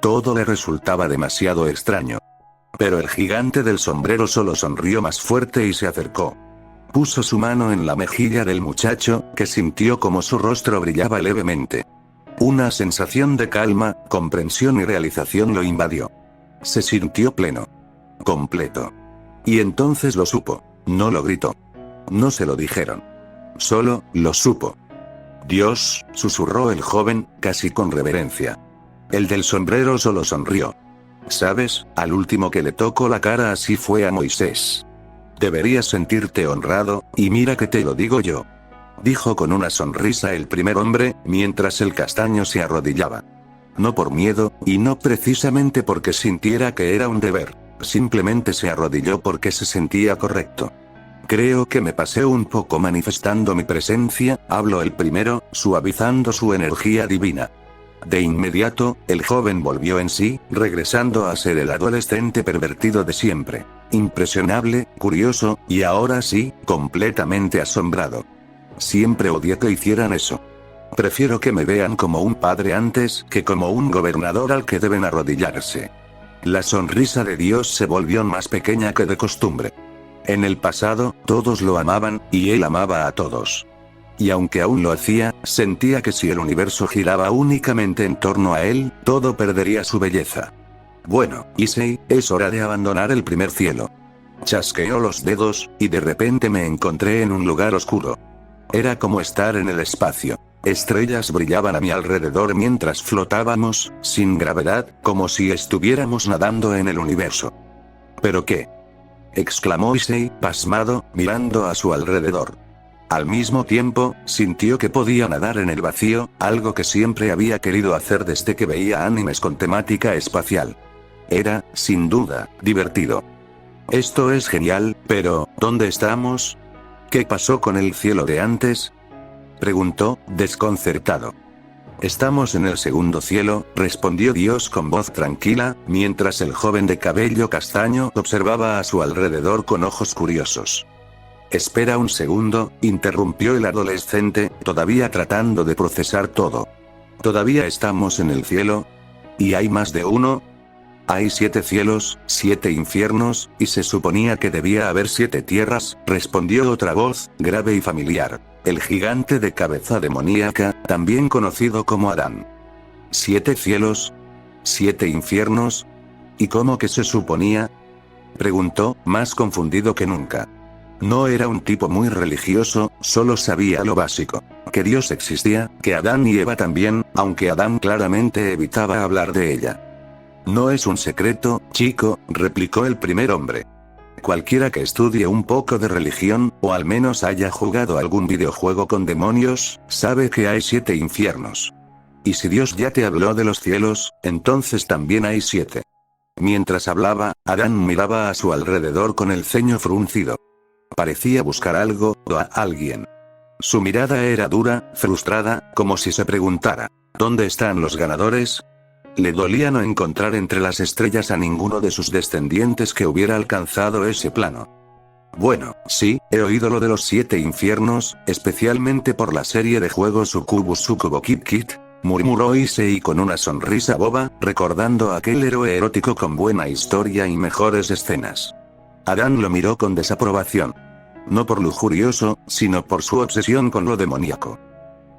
Todo le resultaba demasiado extraño. Pero el gigante del sombrero solo sonrió más fuerte y se acercó. Puso su mano en la mejilla del muchacho, que sintió como su rostro brillaba levemente. Una sensación de calma, comprensión y realización lo invadió. Se sintió pleno. Completo. Y entonces lo supo. No lo gritó. No se lo dijeron. Solo, lo supo. Dios, susurró el joven, casi con reverencia. El del sombrero solo sonrió. ¿Sabes? Al último que le tocó la cara así fue a Moisés. Deberías sentirte honrado, y mira que te lo digo yo. Dijo con una sonrisa el primer hombre, mientras el castaño se arrodillaba. No por miedo, y no precisamente porque sintiera que era un deber. Simplemente se arrodilló porque se sentía correcto. Creo que me pasé un poco manifestando mi presencia, habló el primero, suavizando su energía divina. De inmediato, el joven volvió en sí, regresando a ser el adolescente pervertido de siempre. impresionable, curioso, y ahora sí, completamente asombrado. Siempre odié que hicieran eso. Prefiero que me vean como un padre antes que como un gobernador al que deben arrodillarse. La sonrisa de Dios se volvió más pequeña que de costumbre. En el pasado, todos lo amaban, y él amaba a todos. Y aunque aún lo hacía, sentía que si el universo giraba únicamente en torno a él, todo perdería su belleza. Bueno, Issei, es hora de abandonar el primer cielo. Chasqueó los dedos, y de repente me encontré en un lugar oscuro. Era como estar en el espacio. Estrellas brillaban a mi alrededor mientras flotábamos, sin gravedad, como si estuviéramos nadando en el universo. ¿Pero qué? Exclamó Issei, pasmado, mirando a su alrededor. Al mismo tiempo, sintió que podía nadar en el vacío, algo que siempre había querido hacer desde que veía animes con temática espacial. Era, sin duda, divertido. Esto es genial, pero, ¿dónde estamos? ¿Qué pasó con el cielo de antes? Preguntó, desconcertado. Estamos en el segundo cielo, respondió Dios con voz tranquila, mientras el joven de cabello castaño observaba a su alrededor con ojos curiosos. Espera un segundo, interrumpió el adolescente, todavía tratando de procesar todo. ¿Todavía estamos en el cielo? ¿Y hay más de uno? Hay 7 cielos, 7 infiernos, y se suponía que debía haber 7 tierras, respondió otra voz, grave y familiar. El gigante de cabeza demoníaca, también conocido como Adán. 7 cielos, 7 infiernos. ¿Y cómo que se suponía? Preguntó, más confundido que nunca. No era un tipo muy religioso, solo sabía lo básico. Que Dios existía, que Adán y Eva también, aunque Adán claramente evitaba hablar de ella. No es un secreto, chico, replicó el primer hombre. Cualquiera que estudie un poco de religión, o al menos haya jugado algún videojuego con demonios, sabe que hay 7 infiernos. Y si Dios ya te habló de los cielos, entonces también hay 7. Mientras hablaba, Adán miraba a su alrededor con el ceño fruncido. Parecía buscar algo, o a alguien. Su mirada era dura, frustrada, como si se preguntara, ¿dónde están los ganadores? Le dolía no encontrar entre las estrellas a ninguno de sus descendientes que hubiera alcanzado ese plano. Bueno, sí, he oído lo de los 7 infiernos, especialmente por la serie de juegos Sucubus Sucubo Kid Kid, murmuró Issei con una sonrisa boba, recordando a aquel héroe erótico con buena historia y mejores escenas. Adán lo miró con desaprobación. No por lujurioso, sino por su obsesión con lo demoníaco.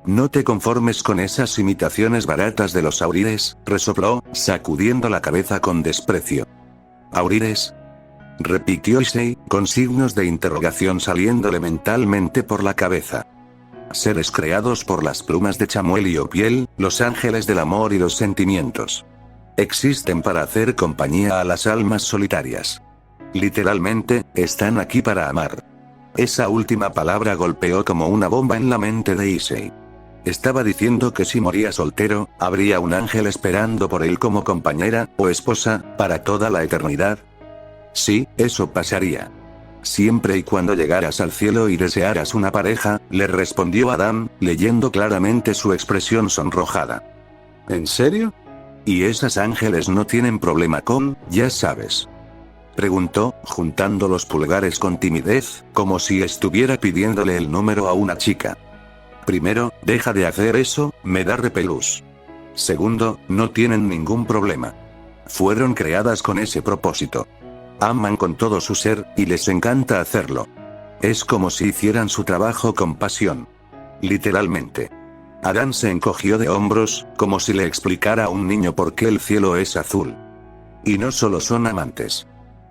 No te conformes con esas imitaciones baratas de los aurires, resopló, sacudiendo la cabeza con desprecio. ¿Aurires? Repitió Issei, con signos de interrogación saliéndole mentalmente por la cabeza. Seres creados por las plumas de Chamuel y Opiel, los ángeles del amor y los sentimientos. Existen para hacer compañía a las almas solitarias. Literalmente, están aquí para amar. Esa última palabra golpeó como una bomba en la mente de Issei. Estaba diciendo que si moría soltero, habría un ángel esperando por él como compañera, o esposa, para toda la eternidad. Sí, eso pasaría. Siempre y cuando llegaras al cielo y desearas una pareja, le respondió Adán, leyendo claramente su expresión sonrojada. ¿En serio? ¿Y esas ángeles no tienen problema con, ya sabes? Preguntó, juntando los pulgares con timidez, como si estuviera pidiéndole el número a una chica. Primero, deja de hacer eso, me da repelús. Segundo, no tienen ningún problema. Fueron creadas con ese propósito. Aman con todo su ser, y les encanta hacerlo. Es como si hicieran su trabajo con pasión. Literalmente. Adán se encogió de hombros, como si le explicara a un niño por qué el cielo es azul. Y no solo son amantes.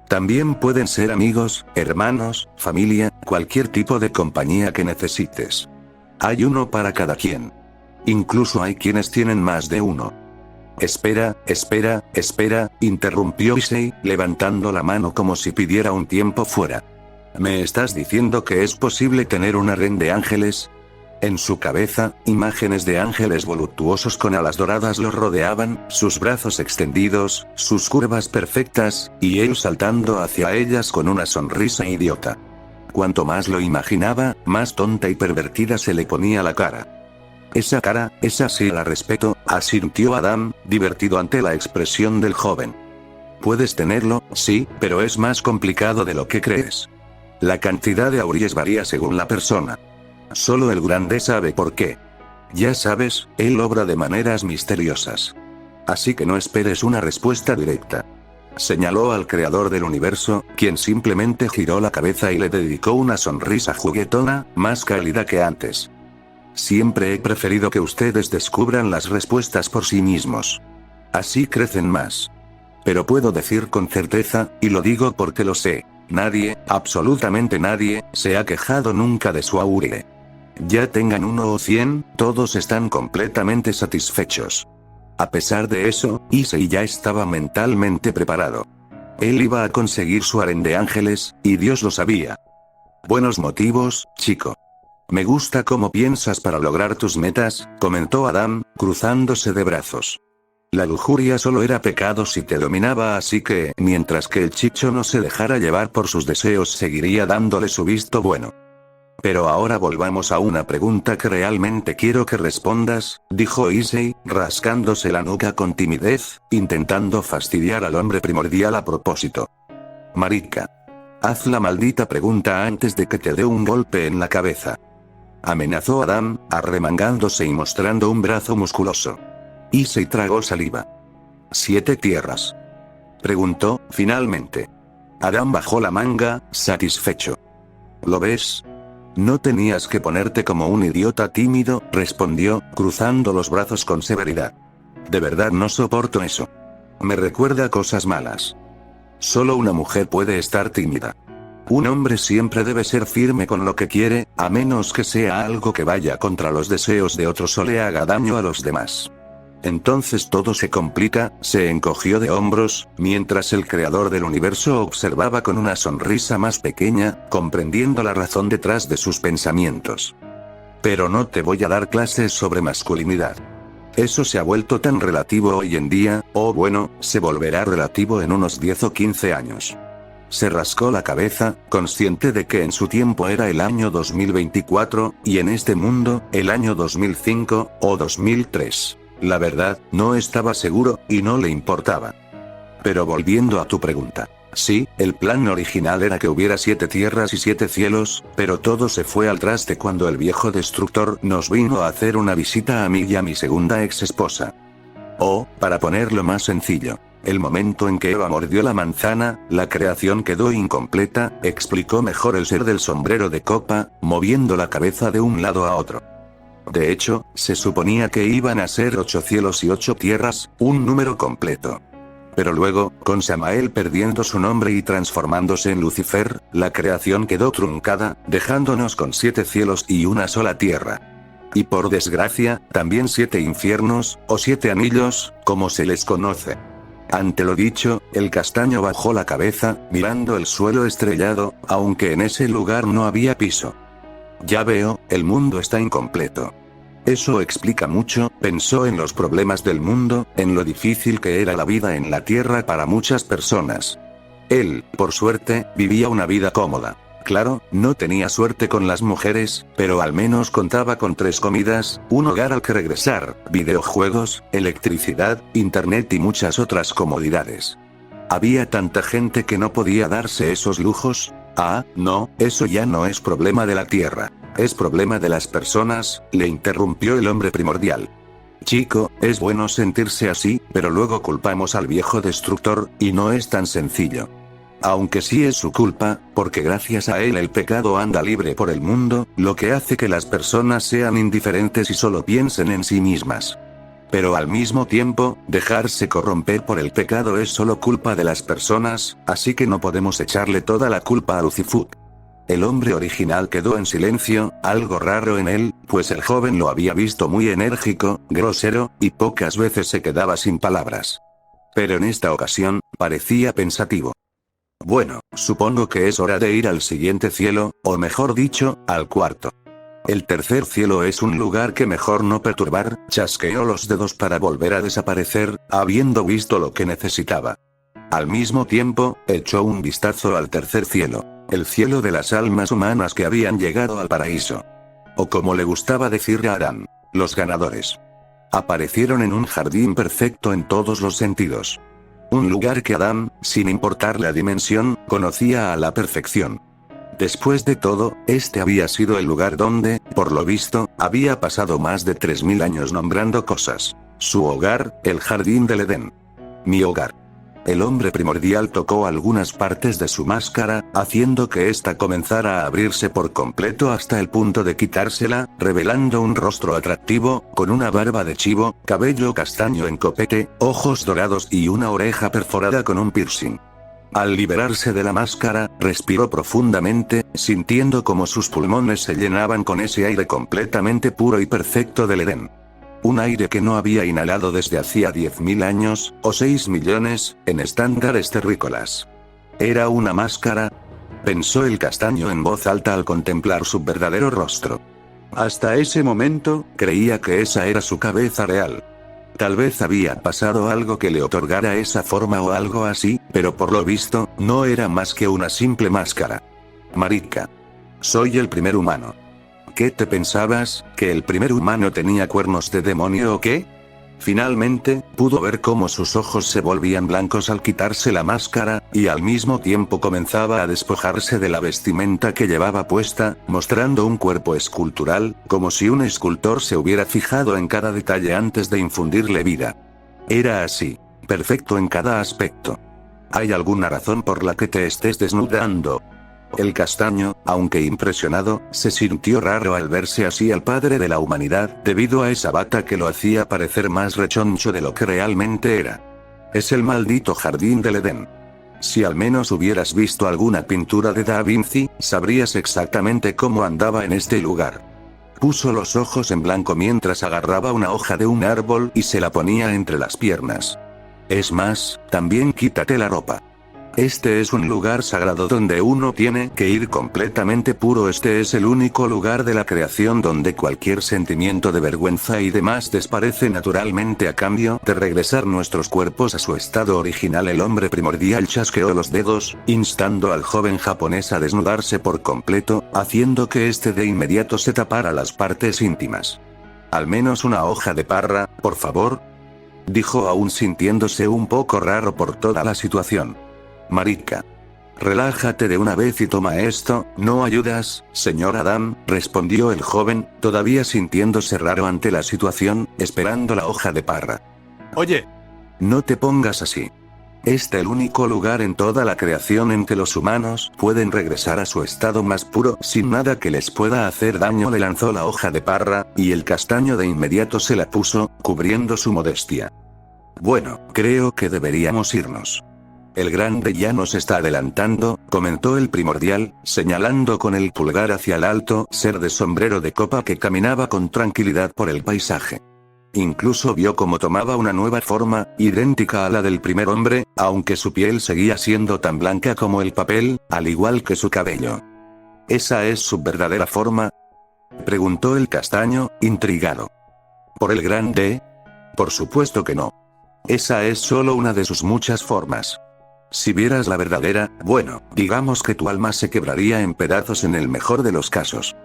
También pueden ser amigos, hermanos, familia, cualquier tipo de compañía que necesites. Hay uno para cada quien. Incluso hay quienes tienen más de uno. Espera, interrumpió Issei, levantando la mano como si pidiera un tiempo fuera. ¿Me estás diciendo que es posible tener un harén de ángeles? En su cabeza, imágenes de ángeles voluptuosos con alas doradas lo rodeaban, sus brazos extendidos, sus curvas perfectas, y él saltando hacia ellas con una sonrisa idiota. Cuanto más lo imaginaba, más tonta y pervertida se le ponía la cara. Esa cara, esa sí la respeto, asintió Adán, divertido ante la expresión del joven. Puedes tenerlo, sí, pero es más complicado de lo que crees. La cantidad de auríes varía según la persona. Solo el grande sabe por qué. Ya sabes, él obra de maneras misteriosas. Así que no esperes una respuesta directa. Señaló al creador del universo, quien simplemente giró la cabeza y le dedicó una sonrisa juguetona, más cálida que antes. Siempre he preferido que ustedes descubran las respuestas por sí mismos. Así crecen más. Pero puedo decir con certeza, y lo digo porque lo sé, nadie, absolutamente nadie, se ha quejado nunca de su aurie. Ya tengan 1 o 100, todos están completamente satisfechos. A pesar de eso, Issei ya estaba mentalmente preparado. Él iba a conseguir su harén de ángeles, y Dios lo sabía. Buenos motivos, chico. Me gusta cómo piensas para lograr tus metas, comentó Adam, cruzándose de brazos. La lujuria solo era pecado si te dominaba, así que, mientras que el chicho no se dejara llevar por sus deseos, seguiría dándole su visto bueno. Pero ahora volvamos a una pregunta que realmente quiero que respondas, dijo Issei, rascándose la nuca con timidez, intentando fastidiar al hombre primordial a propósito. Marica. Haz la maldita pregunta antes de que te dé un golpe en la cabeza. Amenazó Adam, arremangándose y mostrando un brazo musculoso. Issei tragó saliva. ¿7 tierras? Preguntó, finalmente. Adam bajó la manga, satisfecho. ¿Lo ves? No tenías que ponerte como un idiota tímido, respondió, cruzando los brazos con severidad. De verdad no soporto eso. Me recuerda cosas malas. Solo una mujer puede estar tímida. Un hombre siempre debe ser firme con lo que quiere, a menos que sea algo que vaya contra los deseos de otros o le haga daño a los demás. Entonces todo se complica, se encogió de hombros, mientras el creador del universo observaba con una sonrisa más pequeña, comprendiendo la razón detrás de sus pensamientos. Pero no te voy a dar clases sobre masculinidad. Eso se ha vuelto tan relativo hoy en día, o bueno, se volverá relativo en unos 10 o 15 años. Se rascó la cabeza, consciente de que en su tiempo era el año 2024, y en este mundo, el año 2005, o 2003. La verdad, no estaba seguro, y no le importaba. Pero volviendo a tu pregunta. Sí, el plan original era que hubiera 7 tierras y 7 cielos, pero todo se fue al traste cuando el viejo destructor nos vino a hacer una visita a mí y a mi segunda ex esposa. O, para ponerlo más sencillo, el momento en que Eva mordió la manzana, la creación quedó incompleta, explicó mejor el ser del sombrero de copa, moviendo la cabeza de un lado a otro. De hecho, se suponía que iban a ser 8 cielos y 8 tierras, un número completo. Pero luego, con Samael perdiendo su nombre y transformándose en Lucifer, la creación quedó truncada, dejándonos con 7 cielos y una sola tierra. Y por desgracia, también 7 infiernos, o 7 anillos, como se les conoce. Ante lo dicho, el castaño bajó la cabeza, mirando el suelo estrellado, aunque en ese lugar no había piso. Ya veo, el mundo está incompleto. Eso explica mucho, pensó en los problemas del mundo, en lo difícil que era la vida en la Tierra para muchas personas. Él, por suerte, vivía una vida cómoda. Claro, no tenía suerte con las mujeres, pero al menos contaba con 3 comidas, un hogar al que regresar, videojuegos, electricidad, internet y muchas otras comodidades. ¿Había tanta gente que no podía darse esos lujos? Ah, no, eso ya no es problema de la Tierra. Es problema de las personas, le interrumpió el hombre primordial. Chico, es bueno sentirse así, pero luego culpamos al viejo destructor, y no es tan sencillo. Aunque sí es su culpa, porque gracias a él el pecado anda libre por el mundo, lo que hace que las personas sean indiferentes y solo piensen en sí mismas. Pero al mismo tiempo, dejarse corromper por el pecado es solo culpa de las personas, así que no podemos echarle toda la culpa a Lucifer. El hombre original quedó en silencio, algo raro en él, pues el joven lo había visto muy enérgico, grosero, y pocas veces se quedaba sin palabras. Pero en esta ocasión, parecía pensativo. Bueno, supongo que es hora de ir al siguiente cielo, o mejor dicho, al cuarto. El tercer cielo es un lugar que mejor no perturbar, chasqueó los dedos para volver a desaparecer, habiendo visto lo que necesitaba. Al mismo tiempo, echó un vistazo al tercer cielo, el cielo de las almas humanas que habían llegado al paraíso. O como le gustaba decir a Adán, los ganadores. Aparecieron en un jardín perfecto en todos los sentidos. Un lugar que Adam, sin importar la dimensión, conocía a la perfección. Después de todo, este había sido el lugar donde, por lo visto, había pasado más de 3000 años nombrando cosas. Su hogar, el jardín del Edén. Mi hogar. El hombre primordial tocó algunas partes de su máscara, haciendo que ésta comenzara a abrirse por completo hasta el punto de quitársela, revelando un rostro atractivo, con una barba de chivo, cabello castaño en copete, ojos dorados y una oreja perforada con un piercing. Al liberarse de la máscara, respiró profundamente, sintiendo como sus pulmones se llenaban con ese aire completamente puro y perfecto del Edén. Un aire que no había inhalado desde hacía 10.000 años, o 6 millones, en estándares terrícolas. ¿Era una máscara? Pensó el castaño en voz alta al contemplar su verdadero rostro. Hasta ese momento, creía que esa era su cabeza real. Tal vez había pasado algo que le otorgara esa forma o algo así, pero por lo visto, no era más que una simple máscara. Marica. Soy el primer humano. ¿Qué te pensabas, que el primer humano tenía cuernos de demonio o qué? Finalmente, pudo ver cómo sus ojos se volvían blancos al quitarse la máscara, y al mismo tiempo comenzaba a despojarse de la vestimenta que llevaba puesta, mostrando un cuerpo escultural, como si un escultor se hubiera fijado en cada detalle antes de infundirle vida. Era así, perfecto en cada aspecto. ¿Hay alguna razón por la que te estés desnudando? El castaño, aunque impresionado, se sintió raro al verse así al padre de la humanidad, debido a esa bata que lo hacía parecer más rechoncho de lo que realmente era. Es el maldito jardín del Edén. Si al menos hubieras visto alguna pintura de Da Vinci, sabrías exactamente cómo andaba en este lugar. Puso los ojos en blanco mientras agarraba una hoja de un árbol y se la ponía entre las piernas. Es más, también quítate la ropa. Este es un lugar sagrado donde uno tiene que ir completamente puro. Este es el único lugar de la creación donde cualquier sentimiento de vergüenza y demás desaparece naturalmente a cambio de regresar nuestros cuerpos a su estado original. El hombre primordial chasqueó los dedos, instando al joven japonés a desnudarse por completo, haciendo que este de inmediato se tapara las partes íntimas. Al menos una hoja de parra, por favor, dijo aún sintiéndose un poco raro por toda la situación. Marica. Relájate de una vez y toma esto, ¿no ayudas, señor Adam?, respondió el joven, todavía sintiéndose raro ante la situación, esperando la hoja de parra. Oye. No te pongas así. Este es el único lugar en toda la creación en que los humanos pueden regresar a su estado más puro sin nada que les pueda hacer daño. Le lanzó la hoja de parra, y el castaño de inmediato se la puso, cubriendo su modestia. Bueno, creo que deberíamos irnos. El grande ya nos está adelantando, comentó el primordial, señalando con el pulgar hacia el alto ser de sombrero de copa que caminaba con tranquilidad por el paisaje. Incluso vio cómo tomaba una nueva forma, idéntica a la del primer hombre, aunque su piel seguía siendo tan blanca como el papel, al igual que su cabello. ¿Esa es su verdadera forma?, preguntó el castaño, intrigado. ¿Por el grande? Por supuesto que no. Esa es solo una de sus muchas formas. Si vieras la verdadera, bueno, digamos que tu alma se quebraría en pedazos en el mejor de los casos.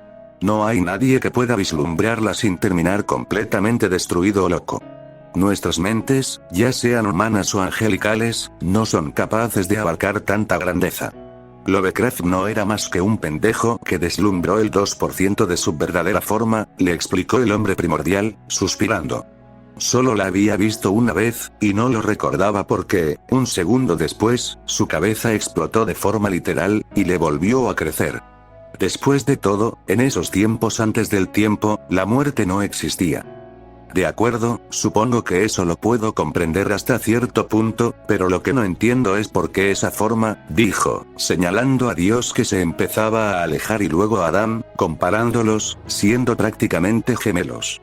No hay nadie que pueda vislumbrarla sin terminar completamente destruido o loco. Nuestras mentes, ya sean humanas o angelicales, no son capaces de abarcar tanta grandeza. Lovecraft no era más que un pendejo que deslumbró el 2% de su verdadera forma, le explicó el hombre primordial, suspirando. Solo la había visto una vez, y no lo recordaba porque, un segundo después, su cabeza explotó de forma literal, y le volvió a crecer. Después de todo, en esos tiempos antes del tiempo, la muerte no existía. De acuerdo, supongo que eso lo puedo comprender hasta cierto punto, pero lo que no entiendo es por qué esa forma, dijo, señalando a Dios que se empezaba a alejar y luego a Adán, comparándolos, siendo prácticamente gemelos.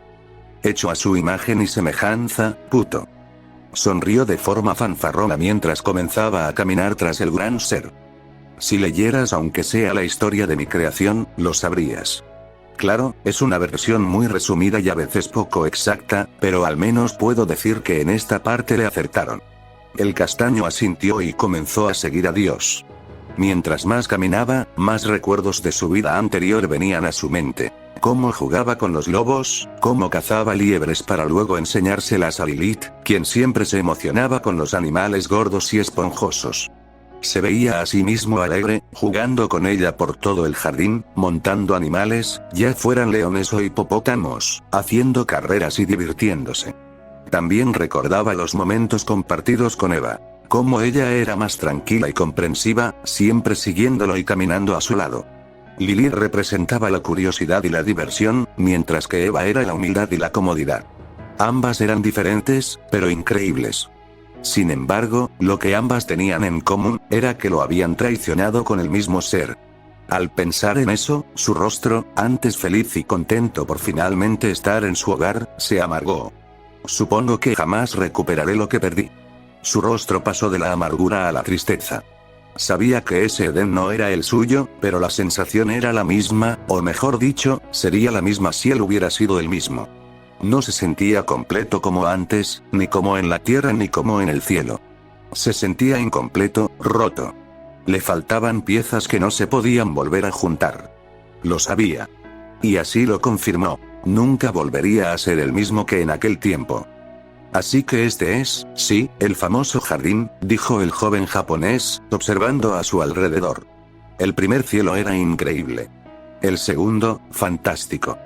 Hecho a su imagen y semejanza, puto. Sonrió de forma fanfarrona mientras comenzaba a caminar tras el gran ser. Si leyeras aunque sea la historia de mi creación, lo sabrías. Claro, es una versión muy resumida y a veces poco exacta, pero al menos puedo decir que en esta parte le acertaron. El castaño asintió y comenzó a seguir a Dios. Mientras más caminaba, más recuerdos de su vida anterior venían a su mente. cómo jugaba con los lobos, cómo cazaba liebres para luego enseñárselas a Lilith, quien siempre se emocionaba con los animales gordos y esponjosos. Se veía a sí mismo alegre, jugando con ella por todo el jardín, montando animales, ya fueran leones o hipopótamos, haciendo carreras y divirtiéndose. También recordaba los momentos compartidos con Eva. Cómo ella era más tranquila y comprensiva, siempre siguiéndolo y caminando a su lado. Lilith representaba la curiosidad y la diversión, mientras que Eva era la humildad y la comodidad. Ambas eran diferentes, pero increíbles. Sin embargo, lo que ambas tenían en común, era que lo habían traicionado con el mismo ser. Al pensar en eso, su rostro, antes feliz y contento por finalmente estar en su hogar, se amargó. Supongo que jamás recuperaré lo que perdí. Su rostro pasó de la amargura a la tristeza. Sabía que ese Edén no era el suyo, pero la sensación era la misma, o mejor dicho, sería la misma si él hubiera sido el mismo. No se sentía completo como antes, ni como en la tierra ni como en el cielo. Se sentía incompleto, roto. Le faltaban piezas que no se podían volver a juntar. Lo sabía. Y así lo confirmó. Nunca volvería a ser el mismo que en aquel tiempo. Así que este es, sí, el famoso jardín, dijo el joven japonés, observando a su alrededor. El primer cielo era increíble. El segundo, fantástico.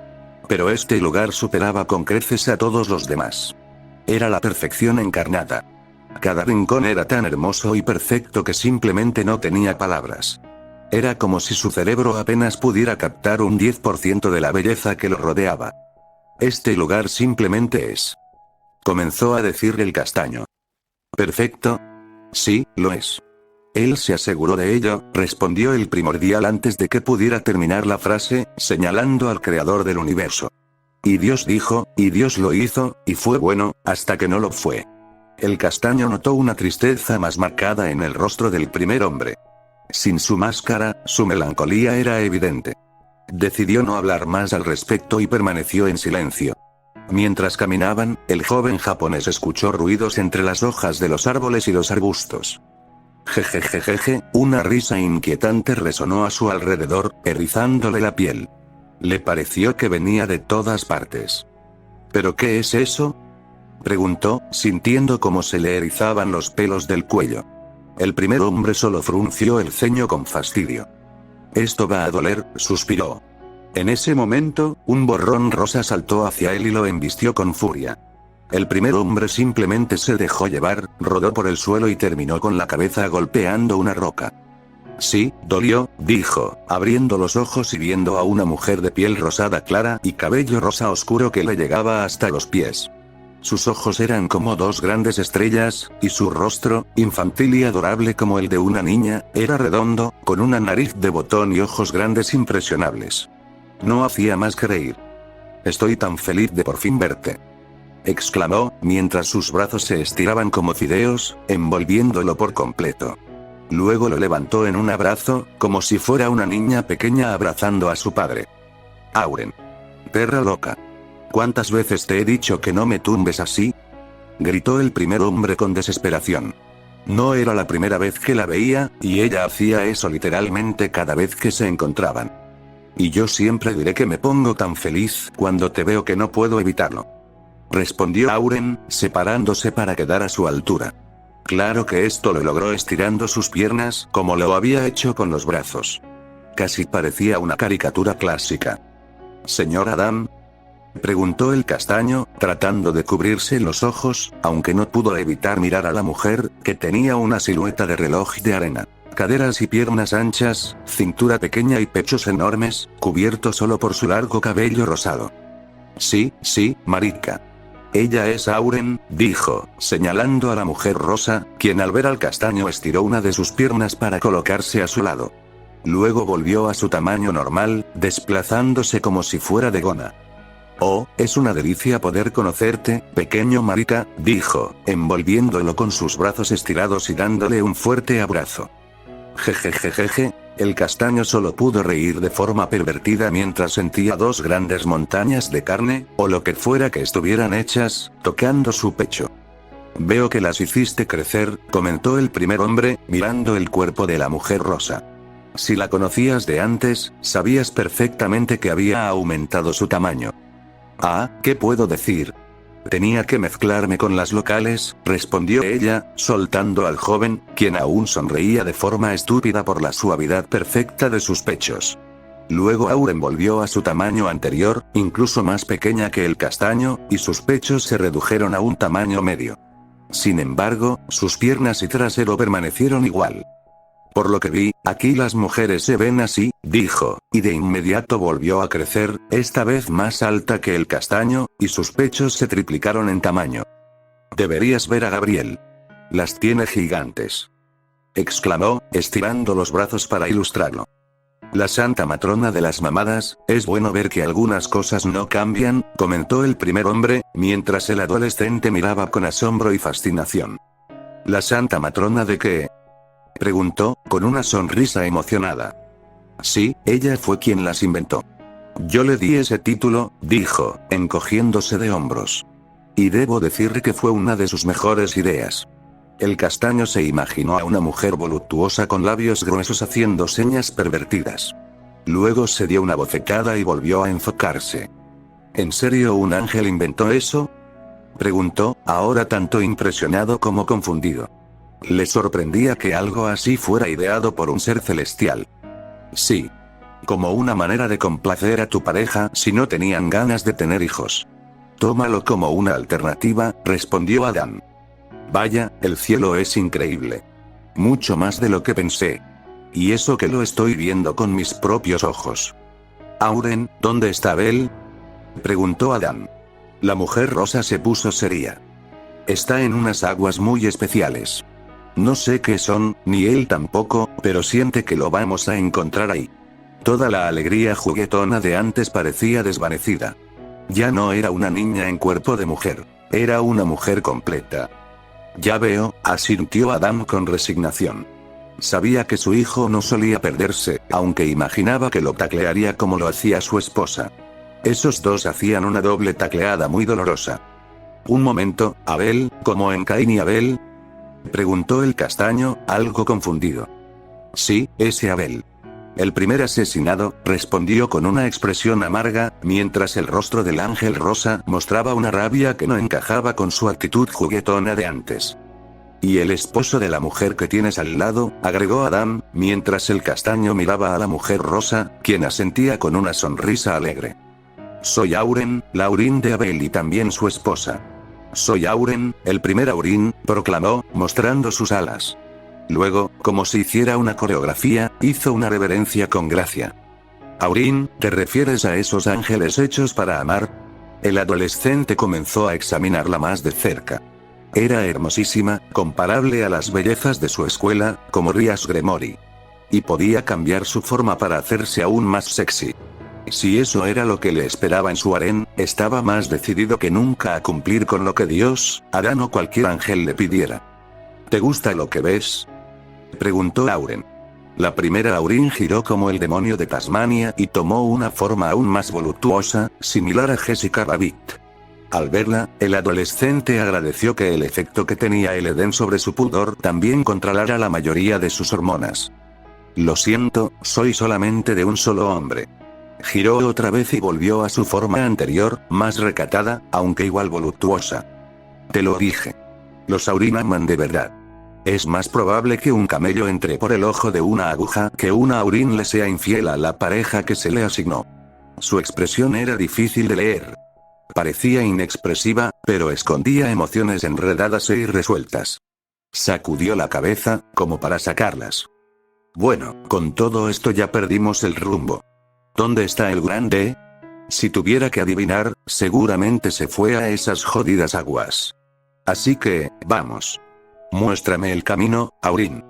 Pero este lugar superaba con creces a todos los demás. Era la perfección encarnada. Cada rincón era tan hermoso y perfecto que simplemente no tenía palabras. Era como si su cerebro apenas pudiera captar un 10% de la belleza que lo rodeaba. Este lugar simplemente es. Comenzó a decir el castaño. ¿Perfecto? Sí, lo es. Él se aseguró de ello, respondió el primordial antes de que pudiera terminar la frase, señalando al creador del universo. Y Dios dijo, y Dios lo hizo, y fue bueno, hasta que no lo fue. El castaño notó una tristeza más marcada en el rostro del primer hombre. Sin su máscara, su melancolía era evidente. Decidió no hablar más al respecto y permaneció en silencio. Mientras caminaban, el joven japonés escuchó ruidos entre las hojas de los árboles y los arbustos. Jejejejeje, una risa inquietante resonó a su alrededor, erizándole la piel. Le pareció que venía de todas partes. ¿Pero qué es eso?, preguntó, sintiendo cómo se le erizaban los pelos del cuello. El primer hombre solo frunció el ceño con fastidio. Esto va a doler, suspiró. En ese momento, un borrón rosa saltó hacia él y lo embistió con furia. El primer hombre simplemente se dejó llevar, rodó por el suelo y terminó con la cabeza golpeando una roca. Sí, dolió, dijo, abriendo los ojos y viendo a una mujer de piel rosada clara y cabello rosa oscuro que le llegaba hasta los pies. Sus ojos eran como dos grandes estrellas, y su rostro, infantil y adorable como el de una niña, era redondo, con una nariz de botón y ojos grandes impresionables. No hacía más que reír. «Estoy tan feliz de por fin verte», exclamó, mientras sus brazos se estiraban como fideos, envolviéndolo por completo. Luego lo levantó en un abrazo, como si fuera una niña pequeña abrazando a su padre. «Auren. Perra loca. ¿Cuántas veces te he dicho que no me tumbes así?», gritó el primer hombre con desesperación. No era la primera vez que la veía, y ella hacía eso literalmente cada vez que se encontraban. «Y yo siempre diré que me pongo tan feliz cuando te veo que no puedo evitarlo», respondió Auren, separándose para quedar a su altura. Claro que esto lo logró estirando sus piernas, como lo había hecho con los brazos. Casi parecía una caricatura clásica. «¿Señor Adam?», preguntó el castaño, tratando de cubrirse los ojos, aunque no pudo evitar mirar a la mujer, que tenía una silueta de reloj de arena. Caderas y piernas anchas, cintura pequeña y pechos enormes, cubiertos solo por su largo cabello rosado. «Sí, sí, marica. Ella es Auren», dijo, señalando a la mujer rosa, quien al ver al castaño estiró una de sus piernas para colocarse a su lado. Luego volvió a su tamaño normal, desplazándose como si fuera de goma. «Oh, es una delicia poder conocerte, pequeño marica», dijo, envolviéndolo con sus brazos estirados y dándole un fuerte abrazo. Jejejejeje, el castaño solo pudo reír de forma pervertida mientras sentía dos grandes montañas de carne, o lo que fuera que estuvieran hechas, tocando su pecho. «Veo que las hiciste crecer», comentó el primer hombre, mirando el cuerpo de la mujer rosa. Si la conocías de antes, sabías perfectamente que había aumentado su tamaño. Ah, ¿qué puedo decir? Tenía que mezclarme con las locales, respondió ella, soltando al joven, quien aún sonreía de forma estúpida por la suavidad perfecta de sus pechos. Luego Auren volvió a su tamaño anterior, incluso más pequeña que el castaño, y sus pechos se redujeron a un tamaño medio. Sin embargo, sus piernas y trasero permanecieron igual. Por lo que vi, aquí las mujeres se ven así, dijo, y de inmediato volvió a crecer, esta vez más alta que el castaño, y sus pechos se triplicaron en tamaño. Deberías ver a Gabriel. Las tiene gigantes. Exclamó, estirando los brazos para ilustrarlo. La santa matrona de las mamadas, es bueno ver que algunas cosas no cambian, comentó el primer hombre, mientras el adolescente miraba con asombro y fascinación. ¿La santa matrona de qué? Preguntó, con una sonrisa emocionada. Sí, ella fue quien las inventó. Yo le di ese título, dijo, encogiéndose de hombros. Y debo decir que fue una de sus mejores ideas. El castaño se imaginó a una mujer voluptuosa con labios gruesos haciendo señas pervertidas. Luego se dio una bofetada y volvió a enfocarse. ¿En serio un ángel inventó eso? Preguntó, ahora tanto impresionado como confundido. Le sorprendía que algo así fuera ideado por un ser celestial. Sí. Como una manera de complacer a tu pareja si no tenían ganas de tener hijos. Tómalo como una alternativa, respondió Adán. Vaya, el cielo es increíble. Mucho más de lo que pensé. Y eso que lo estoy viendo con mis propios ojos. Auren, ¿dónde está Bel? Preguntó Adán. La mujer rosa se puso seria. Está en unas aguas muy especiales. No sé qué son, ni él tampoco, pero siente que lo vamos a encontrar ahí. Toda la alegría juguetona de antes parecía desvanecida. Ya no era una niña en cuerpo de mujer, era una mujer completa. Ya veo, asintió Adam con resignación. Sabía que su hijo no solía perderse, aunque imaginaba que lo taclearía como lo hacía su esposa. Esos dos hacían una doble tacleada muy dolorosa. Un momento, ¿Abel, como en Caín y Abel? Preguntó el castaño, algo confundido. Sí, ese Abel. El primer asesinado, respondió con una expresión amarga, mientras el rostro del ángel rosa mostraba una rabia que no encajaba con su actitud juguetona de antes. Y el esposo de la mujer que tienes al lado, agregó Adam, mientras el castaño miraba a la mujer rosa, quien asentía con una sonrisa alegre. Soy Auren, la Aurin de Abel y también su esposa. Soy Auren, el primer Aurin, proclamó, mostrando sus alas. Luego, como si hiciera una coreografía, hizo una reverencia con gracia. Aurin, ¿te refieres a esos ángeles hechos para amar? El adolescente comenzó a examinarla más de cerca. Era hermosísima, comparable a las bellezas de su escuela, como Rias Gremory. Y podía cambiar su forma para hacerse aún más sexy. Si eso era lo que le esperaba en su harén, estaba más decidido que nunca a cumplir con lo que Dios, Adán o cualquier ángel le pidiera. ¿Te gusta lo que ves? Preguntó Auren. La primera Aurin giró como el demonio de Tasmania y tomó una forma aún más voluptuosa, similar a Jessica Rabbit. Al verla, el adolescente agradeció que el efecto que tenía el Edén sobre su pudor también controlara la mayoría de sus hormonas. Lo siento, soy solamente de un solo hombre. Giró otra vez y volvió a su forma anterior, más recatada, aunque igual voluptuosa. Te lo dije. Los Aurin aman de verdad. Es más probable que un camello entre por el ojo de una aguja que una Aurin le sea infiel a la pareja que se le asignó. Su expresión era difícil de leer. Parecía inexpresiva, pero escondía emociones enredadas e irresueltas. Sacudió la cabeza, como para sacarlas. Bueno, con todo esto ya perdimos el rumbo. ¿Dónde está el grande? Si tuviera que adivinar, seguramente se fue a esas jodidas aguas. Así que, vamos. Muéstrame el camino, Aurin.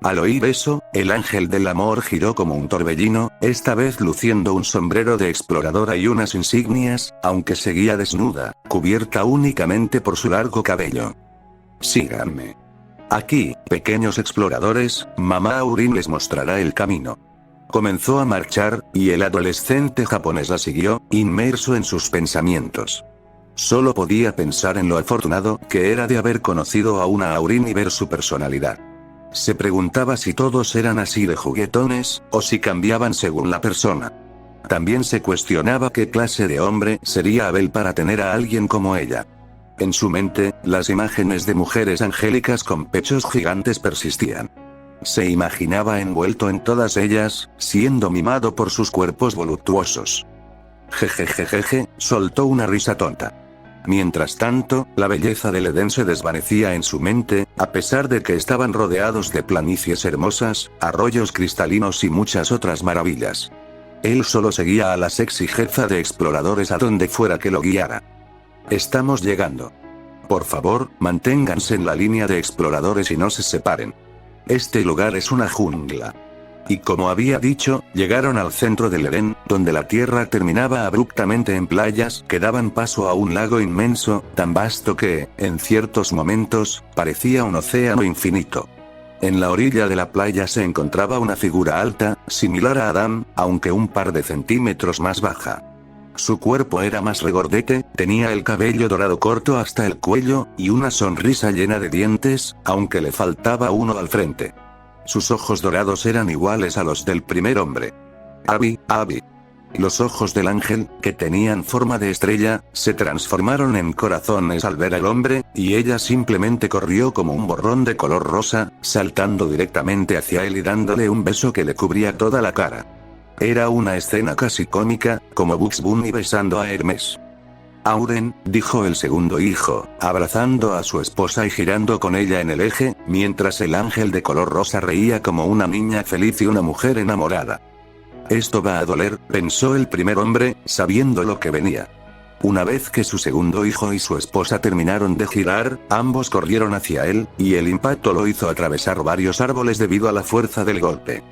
Al oír eso, el ángel del amor giró como un torbellino, esta vez luciendo un sombrero de exploradora y unas insignias, aunque seguía desnuda, cubierta únicamente por su largo cabello. Síganme. Aquí, pequeños exploradores, mamá Aurin les mostrará el camino. Comenzó a marchar, y el adolescente japonés la siguió, inmerso en sus pensamientos. Solo podía pensar en lo afortunado que era de haber conocido a una Aurin y ver su personalidad. Se preguntaba si todos eran así de juguetones, o si cambiaban según la persona. También se cuestionaba qué clase de hombre sería Abel para tener a alguien como ella. En su mente, las imágenes de mujeres angélicas con pechos gigantes persistían. Se imaginaba envuelto en todas ellas, siendo mimado por sus cuerpos voluptuosos. Jejejejeje, soltó una risa tonta. Mientras tanto, la belleza del Edén se desvanecía en su mente, a pesar de que estaban rodeados de planicies hermosas, arroyos cristalinos y muchas otras maravillas. Él solo seguía a la sexy jefa de exploradores a donde fuera que lo guiara. Estamos llegando. Por favor, manténganse en la línea de exploradores y no se separen. Este lugar es una jungla. Y como había dicho, llegaron al centro del Edén, donde la tierra terminaba abruptamente en playas que daban paso a un lago inmenso, tan vasto que, en ciertos momentos, parecía un océano infinito. En la orilla de la playa se encontraba una figura alta, similar a Adán, aunque un par de centímetros más baja. Su cuerpo era más regordete, tenía el cabello dorado corto hasta el cuello, y una sonrisa llena de dientes, aunque le faltaba uno al frente. Sus ojos dorados eran iguales a los del primer hombre. Abi. Los ojos del ángel, que tenían forma de estrella, se transformaron en corazones al ver al hombre, y ella simplemente corrió como un borrón de color rosa, saltando directamente hacia él y dándole un beso que le cubría toda la cara. Era una escena casi cómica, como Bugs Bunny besando a Hermes. Auren, dijo el segundo hijo, abrazando a su esposa y girando con ella en el eje, mientras el ángel de color rosa reía como una niña feliz y una mujer enamorada. Esto va a doler, pensó el primer hombre, sabiendo lo que venía. Una vez que su segundo hijo y su esposa terminaron de girar, ambos corrieron hacia él, y el impacto lo hizo atravesar varios árboles debido a la fuerza del golpe.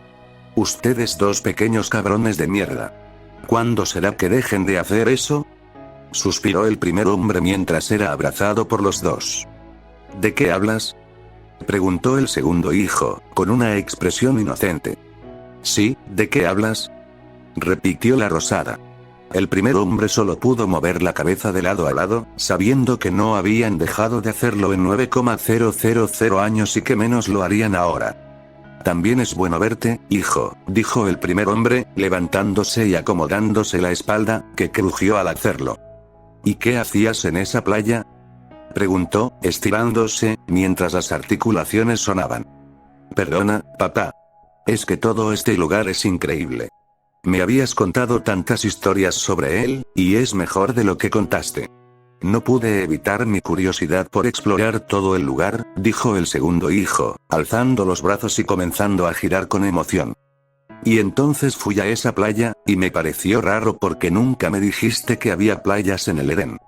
Ustedes dos pequeños cabrones de mierda. ¿Cuándo será que dejen de hacer eso? Suspiró el primer hombre mientras era abrazado por los dos. ¿De qué hablas? Preguntó el segundo hijo, con una expresión inocente. Sí, ¿de qué hablas? Repitió la rosada. El primer hombre solo pudo mover la cabeza de lado a lado, sabiendo que no habían dejado de hacerlo en 9,000 años y que menos lo harían ahora. También es bueno verte, hijo, dijo el primer hombre, levantándose y acomodándose la espalda, que crujió al hacerlo. ¿Y qué hacías en esa playa? Preguntó, estirándose, mientras las articulaciones sonaban. Perdona, papá. Es que todo este lugar es increíble. Me habías contado tantas historias sobre él, y es mejor de lo que contaste. No pude evitar mi curiosidad por explorar todo el lugar, dijo el segundo hijo, alzando los brazos y comenzando a girar con emoción. Y entonces fui a esa playa, y me pareció raro porque nunca me dijiste que había playas en el Edén.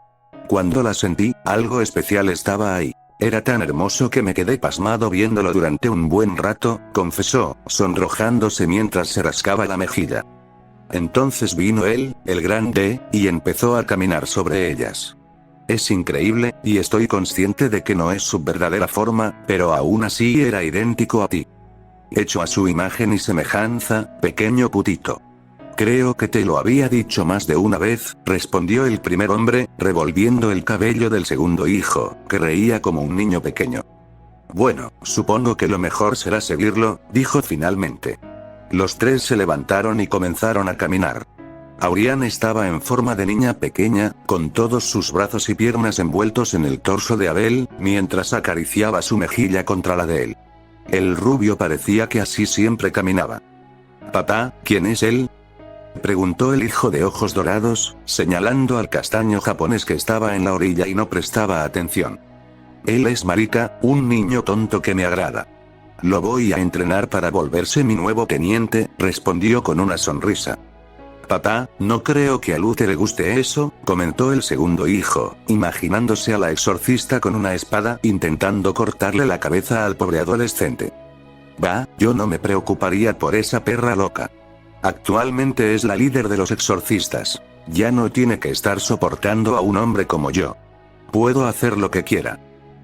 Cuando la sentí, algo especial estaba ahí. Era tan hermoso que me quedé pasmado viéndolo durante un buen rato, confesó, sonrojándose mientras se rascaba la mejilla. Entonces vino él, el grande, y empezó a caminar sobre ellas. Es increíble, y estoy consciente de que no es su verdadera forma, pero aún así era idéntico a ti. Hecho a su imagen y semejanza, pequeño putito. Creo que te lo había dicho más de una vez, respondió el primer hombre, revolviendo el cabello del segundo hijo, que reía como un niño pequeño. Bueno, supongo que lo mejor será seguirlo, dijo finalmente. Los tres se levantaron y comenzaron a caminar. Aurian estaba en forma de niña pequeña, con todos sus brazos y piernas envueltos en el torso de Abel, mientras acariciaba su mejilla contra la de él. El rubio parecía que así siempre caminaba. «Papá, ¿quién es él?», preguntó el hijo de ojos dorados, señalando al castaño japonés que estaba en la orilla y no prestaba atención. «Él es Marika, un niño tonto que me agrada. Lo voy a entrenar para volverse mi nuevo teniente», respondió con una sonrisa. «Papá, no creo que a Luther le guste eso», comentó el segundo hijo, imaginándose a la exorcista con una espada intentando cortarle la cabeza al pobre adolescente. «Bah, yo no me preocuparía por esa perra loca. Actualmente es la líder de los exorcistas. Ya no tiene que estar soportando a un hombre como yo. Puedo hacer lo que quiera.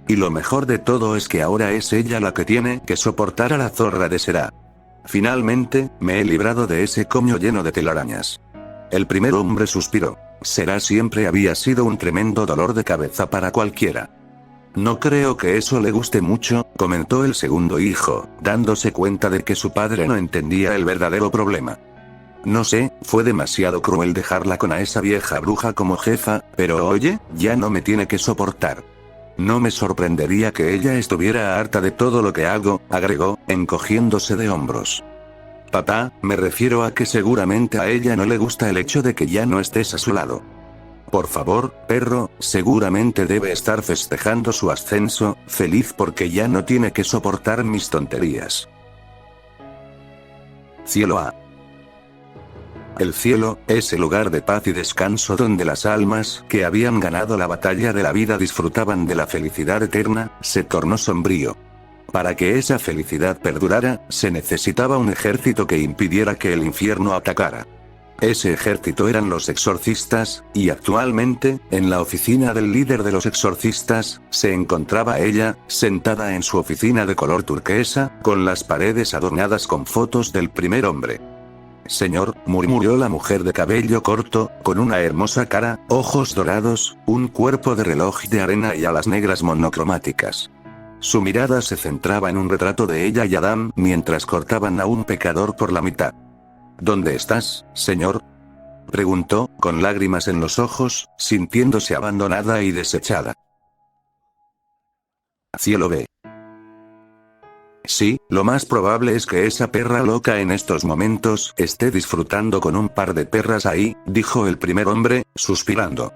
Y lo mejor de todo es que ahora es ella la que tiene que soportar a la zorra de Será. Finalmente, me he librado de ese coño lleno de telarañas». El primer hombre suspiró. Será siempre había sido un tremendo dolor de cabeza para cualquiera. No creo que eso le guste mucho, comentó el segundo hijo, dándose cuenta de que su padre no entendía el verdadero problema. No sé, fue demasiado cruel dejarla con a esa vieja bruja como jefa, pero oye, ya no me tiene que soportar. No me sorprendería que ella estuviera harta de todo lo que hago, agregó, encogiéndose de hombros. Papá, me refiero a que seguramente a ella no le gusta el hecho de que ya no estés a su lado. Por favor, perro, seguramente debe estar festejando su ascenso, feliz porque ya no tiene que soportar mis tonterías. Cielo A. El cielo, ese lugar de paz y descanso donde las almas que habían ganado la batalla de la vida disfrutaban de la felicidad eterna, se tornó sombrío. Para que esa felicidad perdurara, se necesitaba un ejército que impidiera que el infierno atacara. Ese ejército eran los exorcistas, y actualmente, en la oficina del líder de los exorcistas, se encontraba ella, sentada en su oficina de color turquesa, con las paredes adornadas con fotos del primer hombre. Señor, murmuró la mujer de cabello corto, con una hermosa cara, ojos dorados, un cuerpo de reloj de arena y alas negras monocromáticas. Su mirada se centraba en un retrato de ella y Adán mientras cortaban a un pecador por la mitad. ¿Dónde estás, señor?, preguntó, con lágrimas en los ojos, sintiéndose abandonada y desechada. Cielo B. Sí, lo más probable es que esa perra loca en estos momentos esté disfrutando con un par de perras ahí, dijo el primer hombre, suspirando.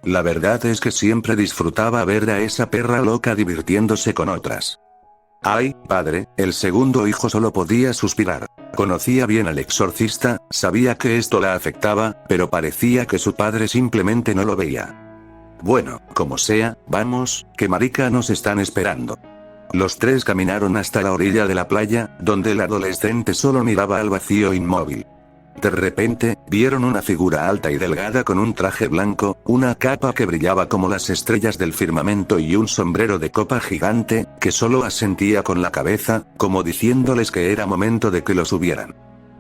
La verdad es que siempre disfrutaba ver a esa perra loca divirtiéndose con otras. Ay, padre, el segundo hijo solo podía suspirar. Conocía bien al exorcista, sabía que esto la afectaba, pero parecía que su padre simplemente no lo veía. Bueno, como sea, vamos, que marica nos están esperando. Los tres caminaron hasta la orilla de la playa, donde el adolescente solo miraba al vacío inmóvil. De repente, vieron una figura alta y delgada con un traje blanco, una capa que brillaba como las estrellas del firmamento y un sombrero de copa gigante, que solo asentía con la cabeza, como diciéndoles que era momento de que lo subieran.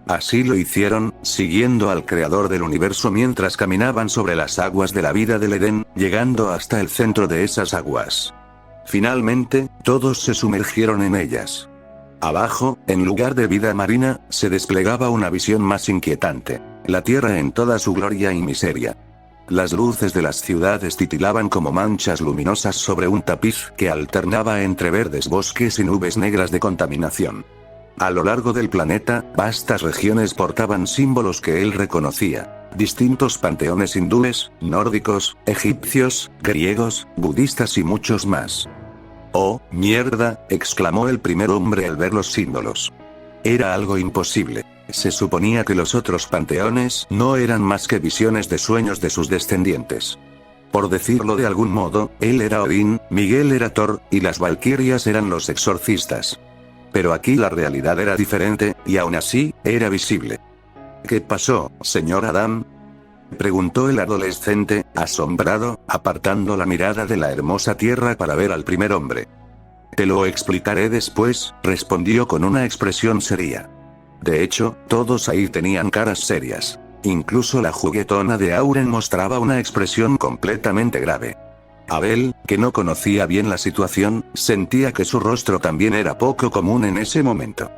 Así lo hicieron, siguiendo al creador del universo mientras caminaban sobre las aguas de la vida del Edén, llegando hasta el centro de esas aguas. Finalmente, todos se sumergieron en ellas. Abajo, en lugar de vida marina, se desplegaba una visión más inquietante. La tierra en toda su gloria y miseria. Las luces de las ciudades titilaban como manchas luminosas sobre un tapiz que alternaba entre verdes bosques y nubes negras de contaminación. A lo largo del planeta, vastas regiones portaban símbolos que él reconocía. Distintos panteones hindúes, nórdicos, egipcios, griegos, budistas y muchos más. «Oh, mierda», exclamó el primer hombre al ver los símbolos. Era algo imposible. Se suponía que los otros panteones no eran más que visiones de sueños de sus descendientes. Por decirlo de algún modo, él era Odín, Miguel era Thor, y las valquirias eran los exorcistas. Pero aquí la realidad era diferente, y aún así, era visible. ¿Qué pasó, señor Adam?, preguntó el adolescente, asombrado, apartando la mirada de la hermosa tierra para ver al primer hombre. Te lo explicaré después, respondió con una expresión seria. De hecho, todos ahí tenían caras serias. Incluso la juguetona de Auren mostraba una expresión completamente grave. Abel, que no conocía bien la situación, sentía que su rostro también era poco común en ese momento.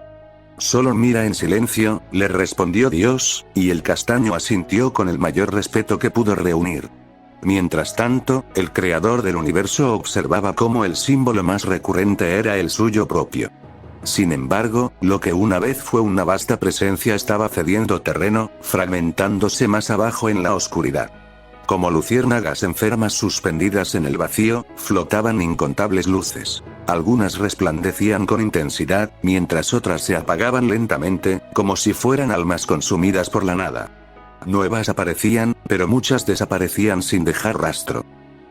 Solo mira en silencio, le respondió Dios, y el castaño asintió con el mayor respeto que pudo reunir. Mientras tanto, el creador del universo observaba cómo el símbolo más recurrente era el suyo propio. Sin embargo, lo que una vez fue una vasta presencia estaba cediendo terreno, fragmentándose más abajo en la oscuridad. Como luciérnagas enfermas suspendidas en el vacío, flotaban incontables luces. Algunas resplandecían con intensidad, mientras otras se apagaban lentamente, como si fueran almas consumidas por la nada. Nuevas aparecían, pero muchas desaparecían sin dejar rastro.